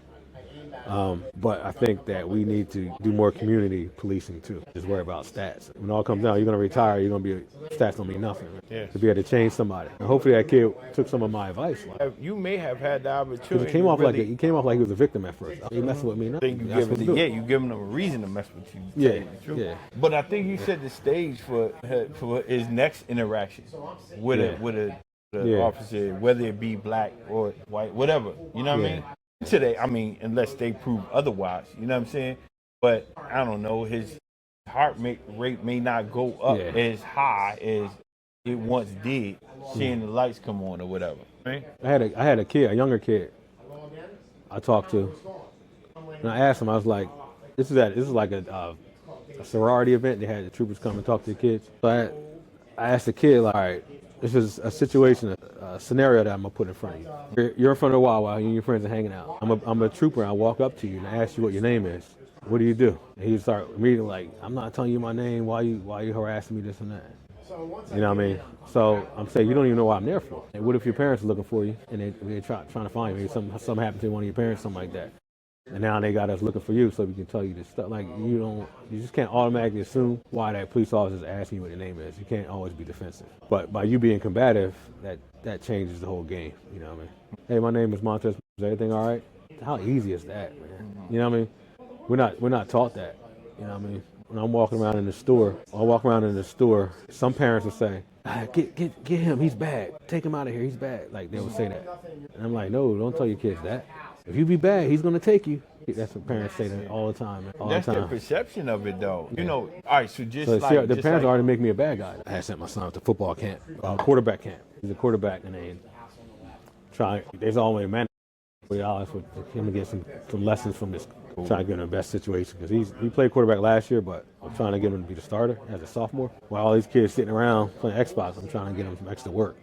But I think that we need to do more community policing too. Just worry about stats. When it all comes down, you're gonna retire. Stats don't mean nothing. Yeah. To be able to change somebody. And hopefully that kid took some of my advice. You may have had the opportunity. He came off like he was a victim at first. He messing with me. I think you giving them a reason to mess with you. Yeah. But I think you set the stage for his next interaction with a officer, whether it be black or white, whatever. You know what I mean? Today, I mean, unless they prove otherwise, you know what I'm saying? But I don't know, his heart rate may not go up as high as it once did, seeing the lights come on or whatever. Right? I had a kid, a younger kid, I talked to, and I asked him. I was like, "This is like a sorority event. They had the troopers come and talk to the kids." So I asked the kid, like, "All right, this is a situation, a scenario that I'm gonna put in front of you. You're in front of the Wawa, you and your friends are hanging out. I'm a trooper. And I walk up to you and I ask you what your name is. What do you do?" And he start immediately like, "I'm not telling you my name. Why you harassing me, this and that?" You know what I mean? So I'm saying, you don't even know what I'm there for. And what if your parents are looking for you and they're trying to find you? Maybe something happened to one of your parents, something like that. And now they got us looking for you so we can tell you this stuff. Like, you just can't automatically assume why that police officer is asking you what your name is. You can't always be defensive. But by you being combative, that changes the whole game. You know what I mean? "Hey, my name is Montez. Is everything all right?" How easy is that, man? You know what I mean? We're not taught that. You know what I mean? When I'm walking around in the store, some parents will say, get him, he's bad. Take him out of here, he's bad. Like, they would say that. And I'm like, no, don't tell your kids that. If you be bad, he's going to take you. That's what parents say that all the time, man. That's their perception of it, though. You know, all right, so just like... See, the parents already make me a bad guy. I had sent my son to football camp, quarterback camp. He's a quarterback, and there's always a man $40 for him to get some lessons from this. Trying to get him in the best situation because he played quarterback last year, but I'm trying to get him to be the starter as a sophomore. While all these kids sitting around playing Xbox, I'm trying to get him some extra work.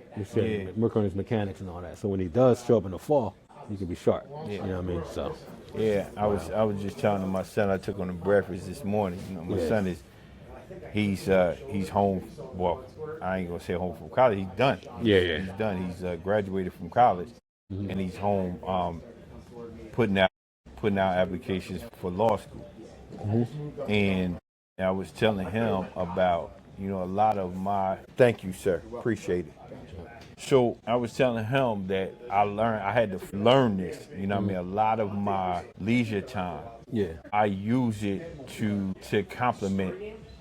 Work on his mechanics and all that. So when he does show up in the fall, he can be sharp. You know what I mean? So yeah, I was just telling my son, I took him to breakfast this morning. You know, my son he's home. Well, I ain't gonna say home from college. He's done. He's done. He's graduated from college, and he's home putting out applications for law school. And I was telling him about, a lot of my, thank you, sir, appreciate it. So I was telling him that I had to learn this, you know what I mean? A lot of my leisure time, I use it to complement,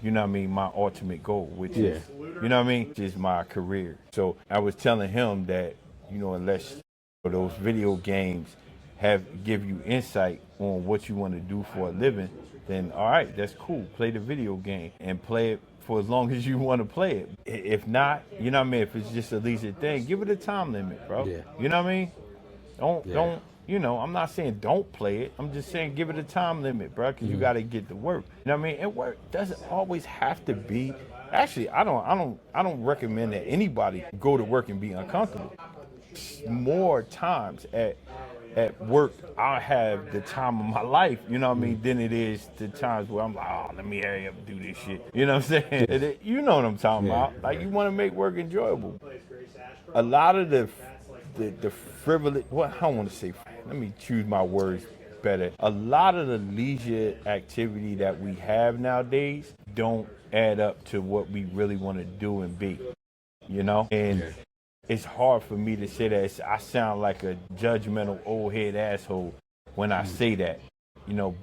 you know what I mean, my ultimate goal, which is, you know what I mean, which is my career. So I was telling him that, unless those video games give you insight on what you want to do for a living, then all right, that's cool. Play the video game and play it for as long as you want to play it. If not, you know what I mean, if it's just a leisure thing, give it a time limit, bro. You know what I mean? Don't, I'm not saying don't play it. I'm just saying give it a time limit, bro, because you got to get to work. You know what I mean? And work doesn't always have to be. Actually, I don't recommend that anybody go to work and be uncomfortable. More times at work, I have the time of my life, you know what I mean, than it is the times where I'm like, oh, let me hurry up and do this shit. You know what I'm saying? You know what I'm talking about. Like, you want to make work enjoyable. A lot of the frivolous, I don't want to say, let me choose my words better. A lot of the leisure activity that we have nowadays don't add up to what we really want to do and be, And it's hard for me to say that. I sound like a judgmental old head asshole when I say that,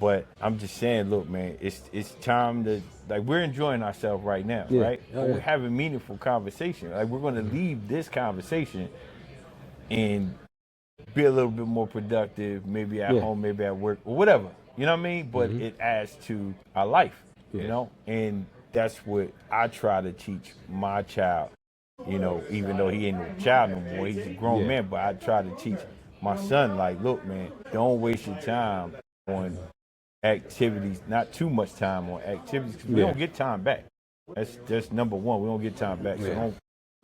but I'm just saying, look, man, it's time to, like, we're enjoying ourselves right now, right? We're having meaningful conversation. Like, we're going to leave this conversation and be a little bit more productive, maybe at home, maybe at work, or whatever. You know what I mean? But it adds to our life, and that's what I try to teach my child. Even though he ain't no child no more, he's a grown man, but I try to teach my son, like, look, man, don't waste your time on activities, not too much time on activities, because we don't get time back. That's number one, we don't get time back, so don't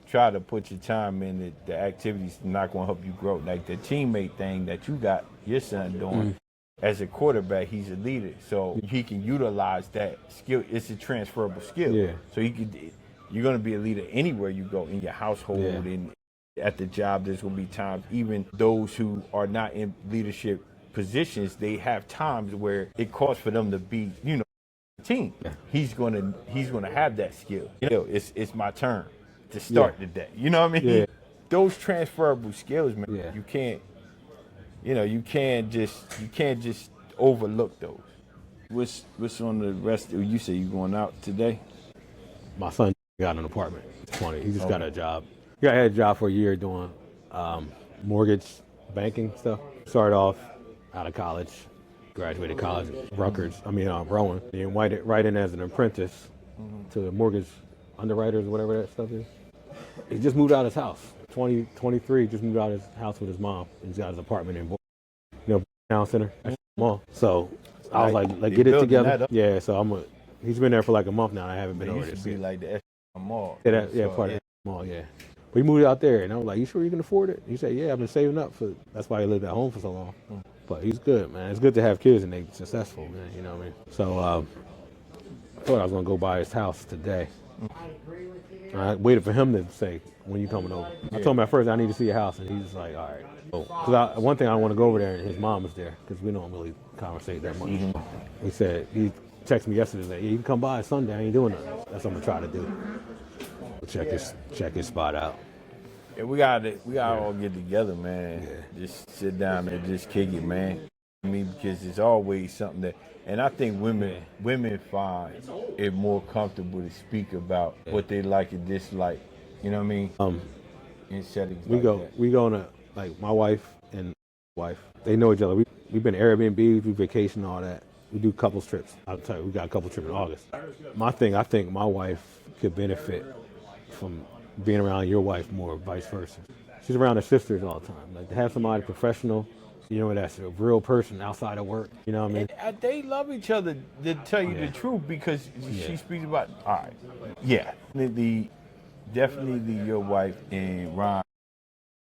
try to put your time in the activities not going to help you grow. Like the teammate thing that you got your son doing, as a quarterback, he's a leader, so he can utilize that skill. It's a transferable skill, so you're going to be a leader anywhere you go, in your household, and at the job. There's going to be times, even those who are not in leadership positions, they have times where it calls for them to be, team. He's going to have that skill. It's my turn to start the day. You know what I mean? Those transferable skills, man. You can't, you can't just overlook those. What's on the rest? You say you going out today? My son got an apartment. It's funny. He just got a job. He had a job for a year doing mortgage banking stuff. Started off out of college, graduated college, Rowan. He invited right in as an apprentice to mortgage underwriters, whatever that stuff is. He just moved out of his house. 23, just moved out of his house with his mom. He's got his apartment in Boise. Town Center at mall. So I was Like, like they get it building that together. up. Yeah, so he's been there for like a month now. And I haven't been It over used there. to See be it. like the mall. Yeah, part of that mall. Yeah, we moved out there, and I was like, "You sure you can afford it?" He said, "Yeah, I've been saving up for." That's why he lived at home for so long. But he's good, man. It's good to have kids and they successful, man. You know what I mean? So I thought I was gonna go by his house today. I waited for him to say, "When you coming over?" I told him at first I need to see your house, and he's like, "All right." Because one thing I want to go over there, and his mom is there because we don't really conversate that much. He said he texted me yesterday, like, "Yeah, you can come by Sunday. I ain't doing nothing." That's what I'm gonna try to do. Check his spot out. Yeah, we gotta all get together, man. Just sit down and just kick it, man. I mean, because it's always something that, and I think women find it more comfortable to speak about what they like and dislike. You know what I mean? In settings We like go that. we go on like my wife and wife. They know each other. We've been Airbnb, we vacation, all that. We do couples trips. I'll tell you, we got a couple trips in August. My thing, I think my wife could benefit from being around your wife more, vice versa. She's around her sisters all the time. Like to have somebody professional, that's a real person outside of work. You know what I mean? And they love each other, to tell you the truth, because she speaks about, all right, definitely your wife and Ron's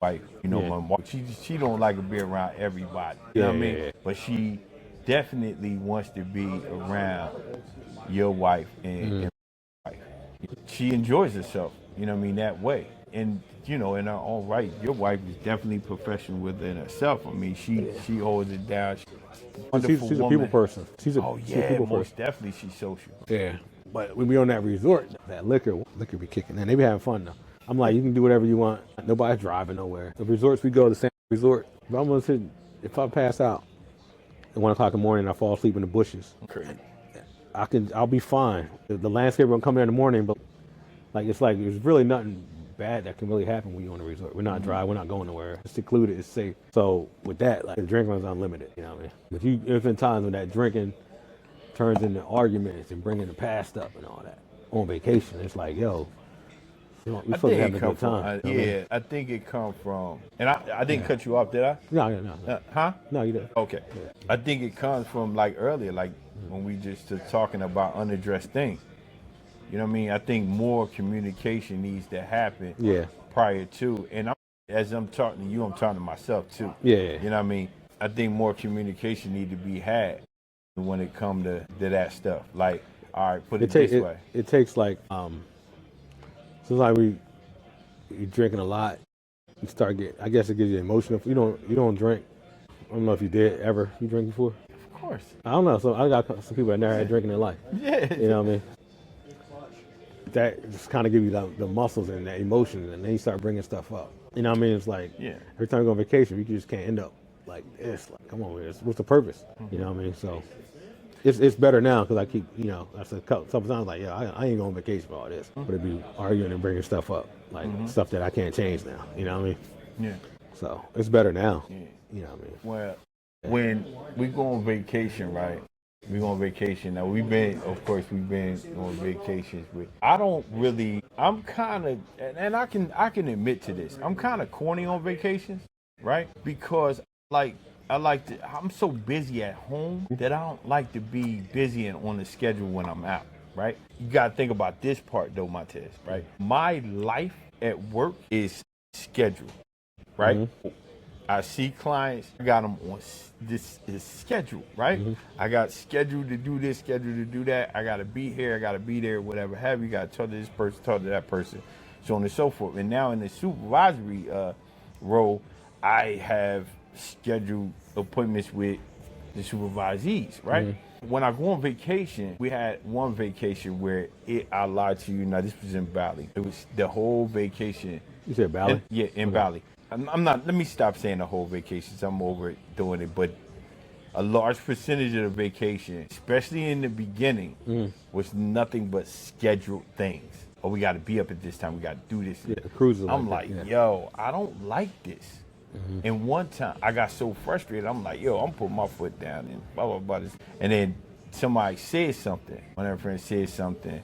wife, my wife, she don't like to be around everybody, you know what I mean? Yeah. But she definitely wants to be around your wife and wife. She enjoys herself, that way. And, in her own right, your wife is definitely professional within herself. I mean, she holds it down. She's a wonderful She's a woman. people person. She's a people most person. definitely she's social. Yeah. But when we on that resort, that liquor be kicking in. They be having fun though. I'm like, you can do whatever you want. Nobody's driving nowhere. The resorts we go, the same resort. If I pass out at 1 o'clock in the morning and I fall asleep in the bushes, Crazy. I'll be fine. The landscaper will come there in the morning, but there's really nothing bad that can really happen when you're on a resort. We're not driving, we're not going nowhere. It's secluded, it's safe. So with that, the drinking is unlimited, you know what I mean? But there's been times when that drinking turns into arguments and bringing the past up and all that. On vacation, it's like, yo, we're supposed to have a good time. I think it comes from, and I didn't cut you off, did I? No. Huh? No, you did. Okay. Yeah. I think it comes from earlier, when we just talking about unaddressed things. You know what I mean? I think more communication needs to happen prior to, and as I'm talking to you, I'm talking to myself too. Yeah. You know what I mean? I think more communication need to be had when it comes to that stuff. All right, put it this way. It takes since you drinking a lot, you start I guess it gives you emotional. You don't drink. I don't know if you did ever. You drink before? Of course. I don't know. So I got some people that never had drinking in their life. Yeah. You know what I mean? That just kind of give you the muscles and the emotions, and then you start bringing stuff up. You know what I mean? It's like every time you go on vacation, you just can't end up like this. Like, come on, what's the purpose? You know what I mean? So it's better now because I keep, I said sometimes I ain't going on vacation for all this, but it be arguing and bringing stuff up, stuff that I can't change now. You know what I mean? Yeah. So it's better now. Yeah. You know what I mean? Well, when we go on vacation, right? We go on vacation. Now we've been on vacations with. I'm kind of, and I can admit to this. I'm kind of corny on vacations, right? Because I'm so busy at home that I don't like to be busy and on the schedule when I'm out, right? You got to think about this part though, Montez, right? My life at work is scheduled, right? Mm-hmm. I see clients, I got them on this is scheduled, right? Mm-hmm. I got scheduled to do this, scheduled to do that. I got to be here, I got to be there, whatever have you. Got to talk to this person, talk to that person, so on and so forth. And now in the supervisory role, I have scheduled appointments with the supervisees, right? Mm-hmm. When I go on vacation, we had one vacation where I lied to you. Now this was in Bali. It was the whole vacation. You said Bali? In Bali. I'm not. Let me stop saying the whole vacation. I'm over doing it. But a large percentage of the vacation, especially in the beginning, was nothing but scheduled things. Oh, we got to be up at this time. We got to do this. Yeah, cruises. I'm yo, I don't like this. Mm-hmm. And one time, I got so frustrated. I'm like, yo, I'm putting my foot down and blah blah blah. And then somebody said something. One of my friends said something.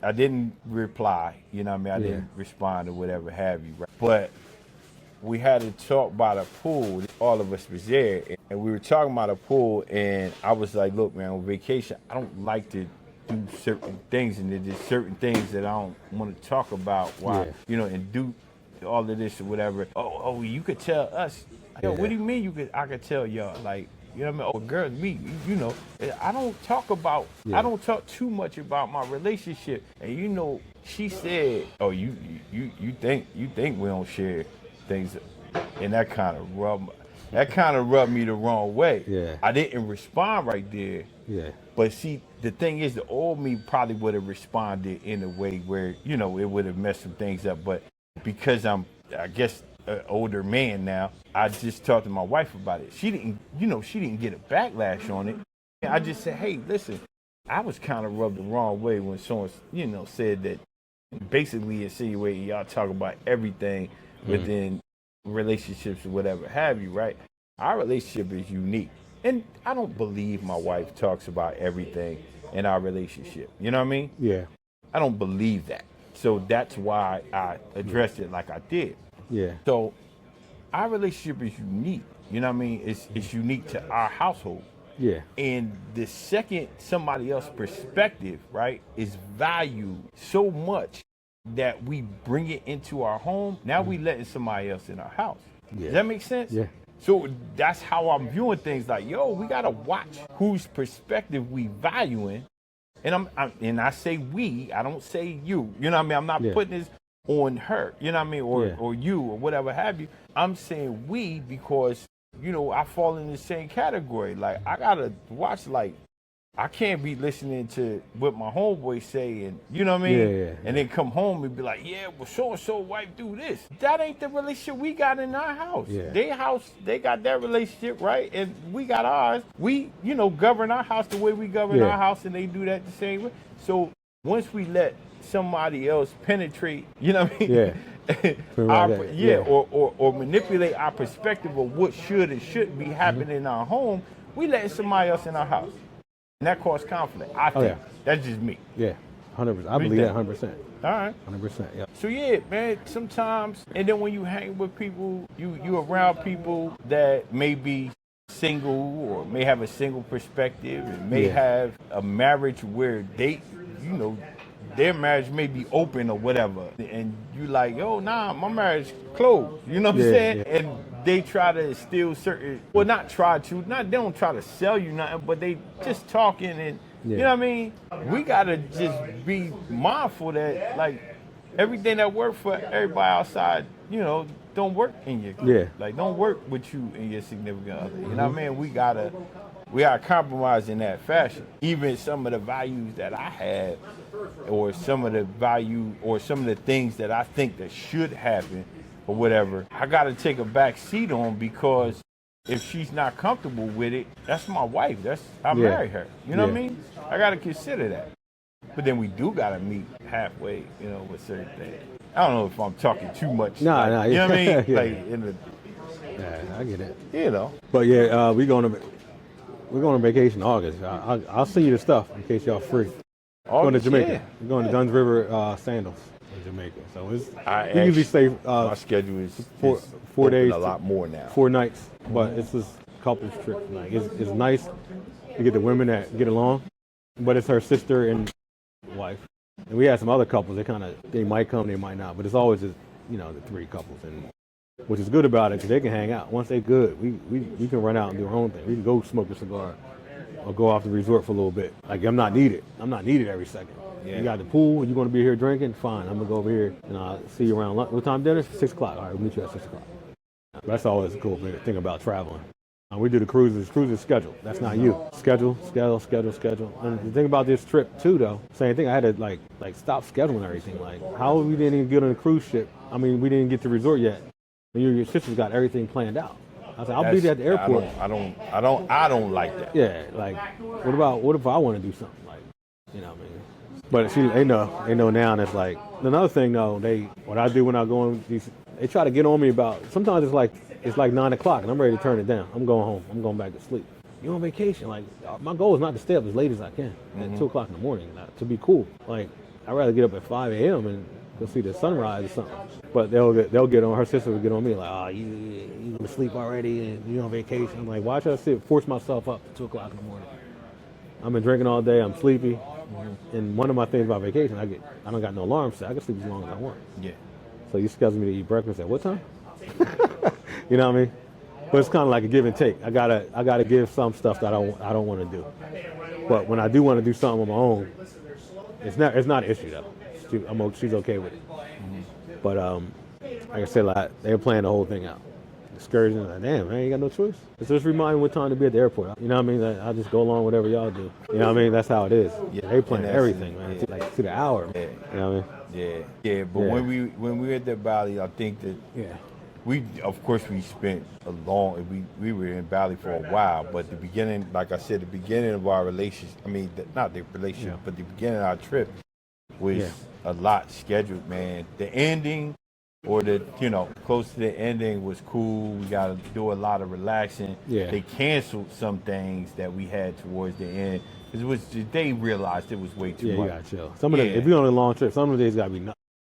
I didn't reply, I didn't respond or whatever have you. Right? But we had to talk by the pool. All of us was there, and we were talking about the pool, and I was like, look, man, on vacation, I don't like to do certain things, and there's just certain things that I don't want to talk about why, and do all of this or whatever. Oh, you could tell us. Yo, what do you mean I could tell y'all? Like, you know what I mean? Oh, girls, me, I don't talk about, I don't talk too much about my relationship. And she said, oh, you think we don't share things, and that kind of rubbed me the wrong way. Yeah. I didn't respond right there. Yeah. But see, the thing is, the old me probably would have responded in a way where, it would have messed some things up. But because I guess, an older man now, I just talked to my wife about it. She didn't get a backlash on it. I just said, hey, listen, I was kind of rubbed the wrong way when someone, said that, basically insinuating y'all talk about everything within relationships or whatever have you, right? Our relationship is unique. And I don't believe my wife talks about everything in our relationship. You know what I mean? Yeah. I don't believe that. So that's why I addressed it like I did. Yeah. So our relationship is unique. You know what I mean? It's unique to our household. Yeah. And the second somebody else's perspective, right, is valued so much that we bring it into our home, now we letting somebody else in our house. Yeah. Does that make sense? Yeah. So that's how I'm viewing things. Like, we gotta watch whose perspective we valuing. And I say we, I don't say you. You know what I mean? I'm not putting this on her, you know what I mean, or you, or whatever have you. I'm saying we because, I fall in the same category. Like, I gotta watch, like, I can't be listening to what my homeboy say, and you know what I mean? And then come home and be like, well, so-and-so wife do this. That ain't the relationship we got in our house. Yeah. Their house, they got their relationship, right? And we got ours. We, govern our house the way we govern our house, and they do that the same way. So once we let somebody else penetrate, you know what I mean? Or manipulate our perspective of what should and shouldn't be happening in our home, we letting somebody else in our house. And that causes conflict. I think that's just me. Yeah, 100%. I believe that 100%. All right. 100%. Yeah. So man, sometimes, and then when you hang with people, you around people that may be single or may have a single perspective and may have a marriage where they, their marriage may be open or whatever, and you like, nah, my marriage closed. You know what I'm saying? Yeah. And they try to steal certain, they don't try to sell you nothing, but they just talking and, you know what I mean? We gotta just be mindful that, like, everything that works for everybody outside, don't work in your, like, don't work with you and your significant other. You know what I mean? We gotta compromise in that fashion. Even some of the values that I have, or some of the things that I think that should happen or whatever, I gotta take a back seat on, because if she's not comfortable with it, that's my wife. I marry her. You know what I mean? I gotta consider that. But then we do gotta meet halfway, with certain things. I don't know if I'm talking too much. No, you know what I mean? Yeah, I get it. But we're going on vacation in August. I'll send you the stuff in case y'all free. Going to Jamaica. Yeah. We're going to Duns River Sandals in Jamaica. So we usually stay. My schedule is 4 days. A lot more now. 4 nights, but it's just couples trip. Like it's nice to get the women that get along, but it's her sister and wife. And we had some other couples. They might come, they might not, but it's always just the 3 couples, and which is good about it because they can hang out. Once they're good, we can run out and do our own thing. We can go smoke a cigar or go off the resort for a little bit. Like, I'm not needed every second. You got the pool, you're going to be here drinking, fine. I'm going to go over here and I'll see you around lunch. What time dinner? 6 o'clock. All right, we'll meet you at 6 o'clock. That's always a cool thing about traveling. We do the cruises schedule. That's not you. Schedule. And the thing about this trip too, though, same thing. I had to like stop scheduling everything. Like, how we didn't even get on a cruise ship. I mean, we didn't get to the resort yet. And your sister's got everything planned out. I said, I'll be there at the airport. I don't like that. Yeah, like, what if I want to do something? Like, what I mean? But they know now, and it's like, another thing though, what I do when I go on these, they try to get on me about, sometimes it's like 9 o'clock and I'm ready to turn it down. I'm going home. I'm going back to sleep. You're on vacation. Like, my goal is not to stay up as late as I can at 2 o'clock in the morning, to be cool. Like, I'd rather get up at 5 a.m. and go see the sunrise or something. But they'll get on, her sister will get on me like, oh, you gonna sleep already and you on vacation. I'm like, why should I force myself up at 2 o'clock in the morning? I've been drinking all day, I'm sleepy. And one of my things about vacation, I don't got no alarm set. I can sleep as long as I want. Yeah. So you schedule me to eat breakfast at what time? You know what I mean? But it's kind of like a give and take. I gotta give some stuff that I don't want to do. But when I do want to do something on my own, it's not an issue though. She's okay with it. But like I said, like, they're playing the whole thing out. Excursion, like, damn, man, you got no choice. It's just remind me what time to be at the airport. You know what I mean? I just go along with whatever y'all do. You know what I mean? That's how it is. Yeah, they playing everything, man. Like to the hour. Yeah. You know what I mean? Yeah. But when we were at the Bali, I think that we of course we spent we were in Bali for a while. But the beginning, like I said, the beginning of our relationship. I mean, not the relationship, but the beginning of our trip was a lot scheduled, man. The ending. Or close to the ending was cool. We got to do a lot of relaxing. Yeah. They canceled some things that we had towards the end. They realized it was way too much. Yeah, you got to chill. Some of them, if you're on a long trip, some of the days got to be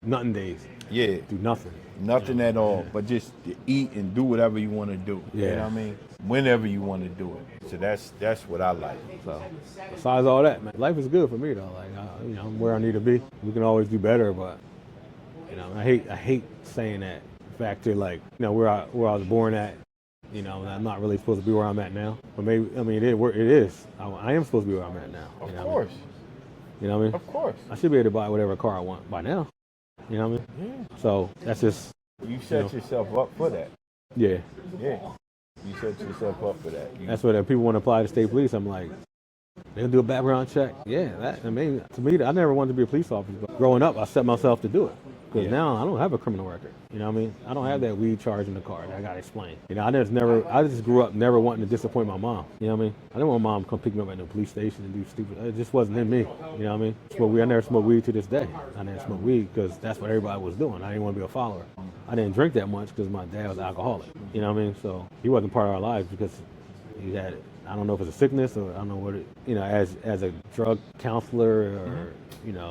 nothing days. Yeah. Do nothing. Nothing at all, but just to eat and do whatever you want to do. Yeah. You know what I mean? Whenever you want to do it. So that's what I like. So besides all that, man, life is good for me though. Like, I'm where I need to be. We can always do better, but I hate saying that factor, like, where I was born at, I'm not really supposed to be where I'm at now. But maybe, it is. I am supposed to be where I'm at now. Of course. You know what I mean? Of course. I should be able to buy whatever car I want by now. You know what I mean? Yeah. So that's just. You set yourself up for that. Yeah. Yeah. You set yourself up for that. That's what people want to apply to state police. I'm like, they'll do a background check. Yeah, to me, I never wanted to be a police officer. But growing up, I set myself to do it. Because now I don't have a criminal record. You know what I mean? I don't have that weed charge in the car that I got to explain. I just grew up never wanting to disappoint my mom. You know what I mean? I didn't want mom to come pick me up at the police station and do stupid. It just wasn't in me. You know what I mean? I never smoked weed to this day. I didn't smoke weed because that's what everybody was doing. I didn't want to be a follower. I didn't drink that much because my dad was an alcoholic. You know what I mean? So he wasn't part of our lives because he had it. I don't know if it's a sickness or I don't know what it, as a drug counselor or,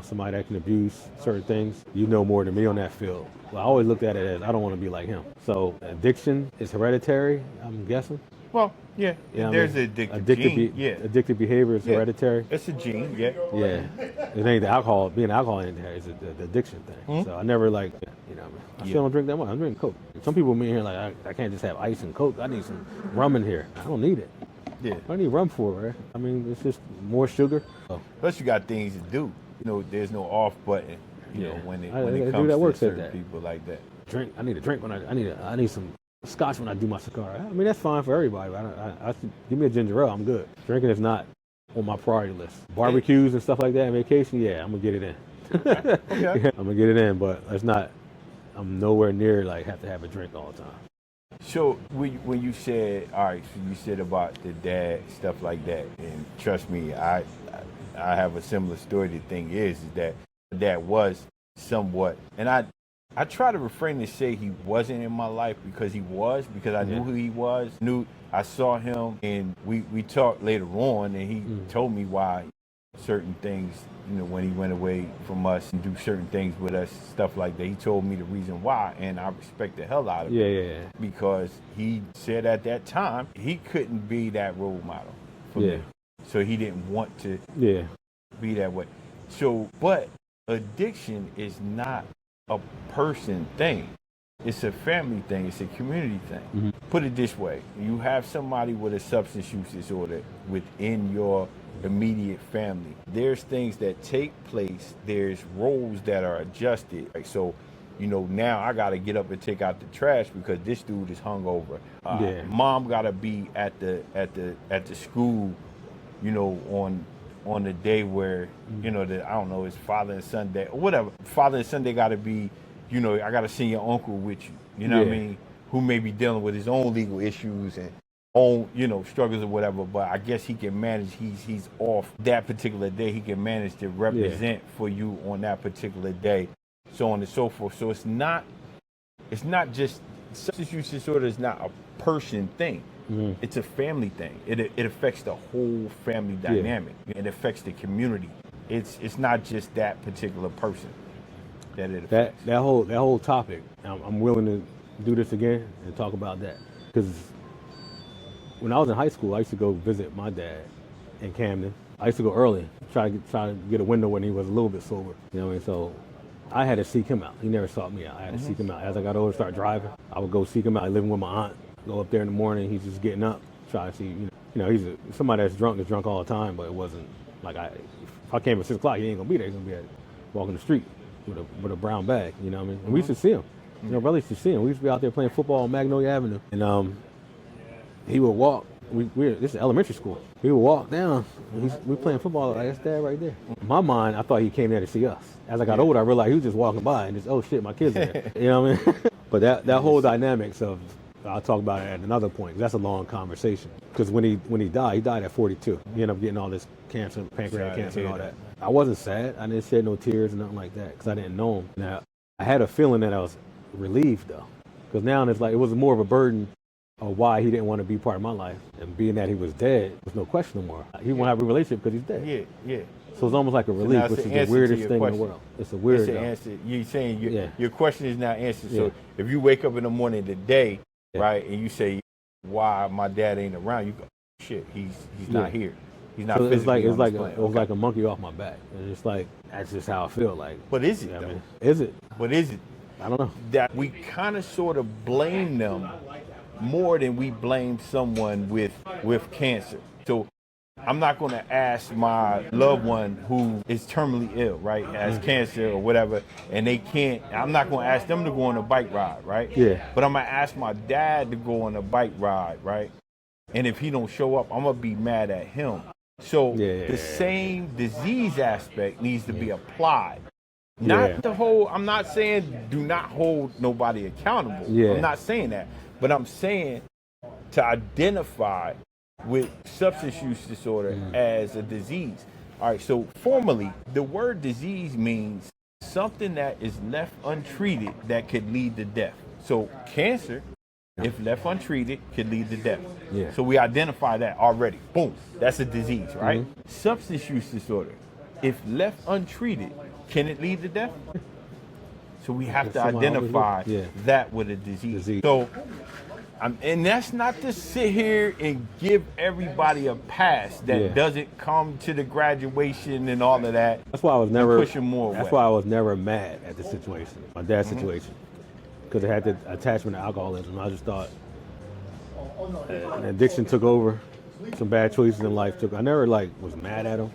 somebody that can abuse certain things, more than me on that field. Well, I always looked at it as I don't want to be like him. So addiction is hereditary, I'm guessing. Well, yeah. There's an addictive gene. Addictive behavior is hereditary. It's a gene, yeah. Yeah. It ain't the alcohol, being alcohol in there, it's the addiction thing. Mm-hmm. So I never I still don't drink that much. I'm drinking Coke. Some people mean here like, I can't just have ice and Coke. I need some rum in here. I don't need it. Yeah. What do I need rum for, right? I mean, it's just more sugar. So. Plus, you got things to do. There's no off button. When it comes to certain people like that. Drink. I need a drink when I need some scotch when I do my cigar. I mean, that's fine for everybody. I give me a ginger ale. I'm good. Drinking is not on my priority list. Barbecues and stuff like that, and vacation. Yeah, I'm gonna get it in. Okay. I'm gonna get it in, but it's not. I'm nowhere near have to have a drink all the time. So when you said, all right, so you said about the dad, stuff like that, and trust me, I have a similar story. The thing is that dad was somewhat, and I try to refrain to say he wasn't in my life because I knew who he was. I saw him, and we talked later on, and he told me why certain things, when he went away from us and do certain things with us, stuff like that. He told me the reason why, and I respect the hell out of it. Yeah. Because he said at that time he couldn't be that role model for me. So he didn't want to be that way. So, but addiction is not a person thing. It's a family thing. It's a community thing. Mm-hmm. Put it this way. You have somebody with a substance use disorder within your immediate family. There's things that take place. There's roles that are adjusted. So, now I got to get up and take out the trash because this dude is hungover. Mom got to be at the school, on the day where, I don't know, it's Father and Son Day or whatever. Father and Son Day got to be, I got to send your uncle with you. You know what I mean? Who may be dealing with his own legal issues and own, struggles or whatever. But I guess he can manage. He's off that particular day. He can manage to represent for you on that particular day, so on and so forth. So it's not just substance use disorder is not a person thing. Mm-hmm. It's a family thing. It affects the whole family dynamic. It affects the community. It's not just that particular person. that it affects. that whole topic. I'm willing to do this again and talk about that because when I was in high school, I used to go visit my dad in Camden. I used to go early, try to get a window when he was a little bit sober. You know what I mean? So I had to seek him out. He never sought me out. I had to seek him out. As I got older, start driving, I would go seek him out. I living with my aunt. Go up there in the morning. He's just getting up, try to see. You know, he's somebody that's drunk all the time, but it wasn't like if I came at 6 o'clock, he ain't gonna be there. He's gonna be walking the street with a brown bag. You know what I mean? And we used to see him. You know, brothers used to see him. We used to be out there playing football on Magnolia Avenue, and he would walk. This is elementary school. He would walk down. And we playing football. Like, that's Dad right there. In my mind, I thought he came there to see us. As I got older, I realized he was just walking by and just, oh shit, my kid's there. You know what I mean? But that whole dynamics of, I'll talk about it at another point. 'Cause that's a long conversation. Because when he died at 42. He ended up getting all this cancer, pancreatic cancer, and all that. I wasn't sad. I didn't shed no tears or nothing like that because I didn't know him. Now I had a feeling that I was relieved though, because now it's like it was more of a burden of why he didn't want to be part of my life, and being that he was dead, there's no question no more. He won't have a relationship because he's dead. Yeah. So it's almost like a relief, which is the weirdest thing in the world. It's a weird answer. You're saying your question is now answered. Yeah. So if you wake up in the morning today, right, and you say, "Why my dad ain't around?" You go, "Shit, he's not here. He's not." So physically it was okay. like a monkey off my back, and it's like that's just how I feel. Like, But is it you know though? what I mean? Is it? But is it I don't know. that we kind of sort of blame them more than we blame someone with cancer? So I'm not going to ask my loved one who is terminally ill, right, has cancer or whatever, and they can't. I'm not going to ask them to go on a bike ride, right? Yeah. But I'm going to ask my dad to go on a bike ride, right? And if he don't show up, I'm going to be mad at him. So the same disease aspect needs to be applied. Not the whole, I'm not saying do not hold nobody accountable. Yeah. I'm not saying that. But I'm saying to identify with substance use disorder as a disease. All right, so formally, the word disease means something that is left untreated that could lead to death. So cancer, if left untreated, could lead to death. Yeah. So we identify that already. Boom, that's a disease, right? Substance use disorder, if left untreated, can it lead to death? So we have to identify that with a disease. So, and that's not to sit here and give everybody a pass that doesn't come to the graduation and all of that. That's why I was never pushing more. That's why I was never mad at the situation, my dad's situation, because it had the attachment to alcoholism. I just thought an addiction took over, some bad choices in life took. I never was mad at him.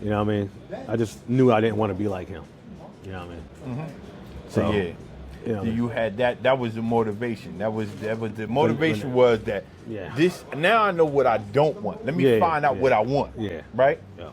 You know what I mean? I just knew I didn't want to be like him. You know what I mean? So you know, you had that was the motivation. That was the motivation was that this now I know what I don't want. Let me find out what I want. Yeah. Right? Yeah.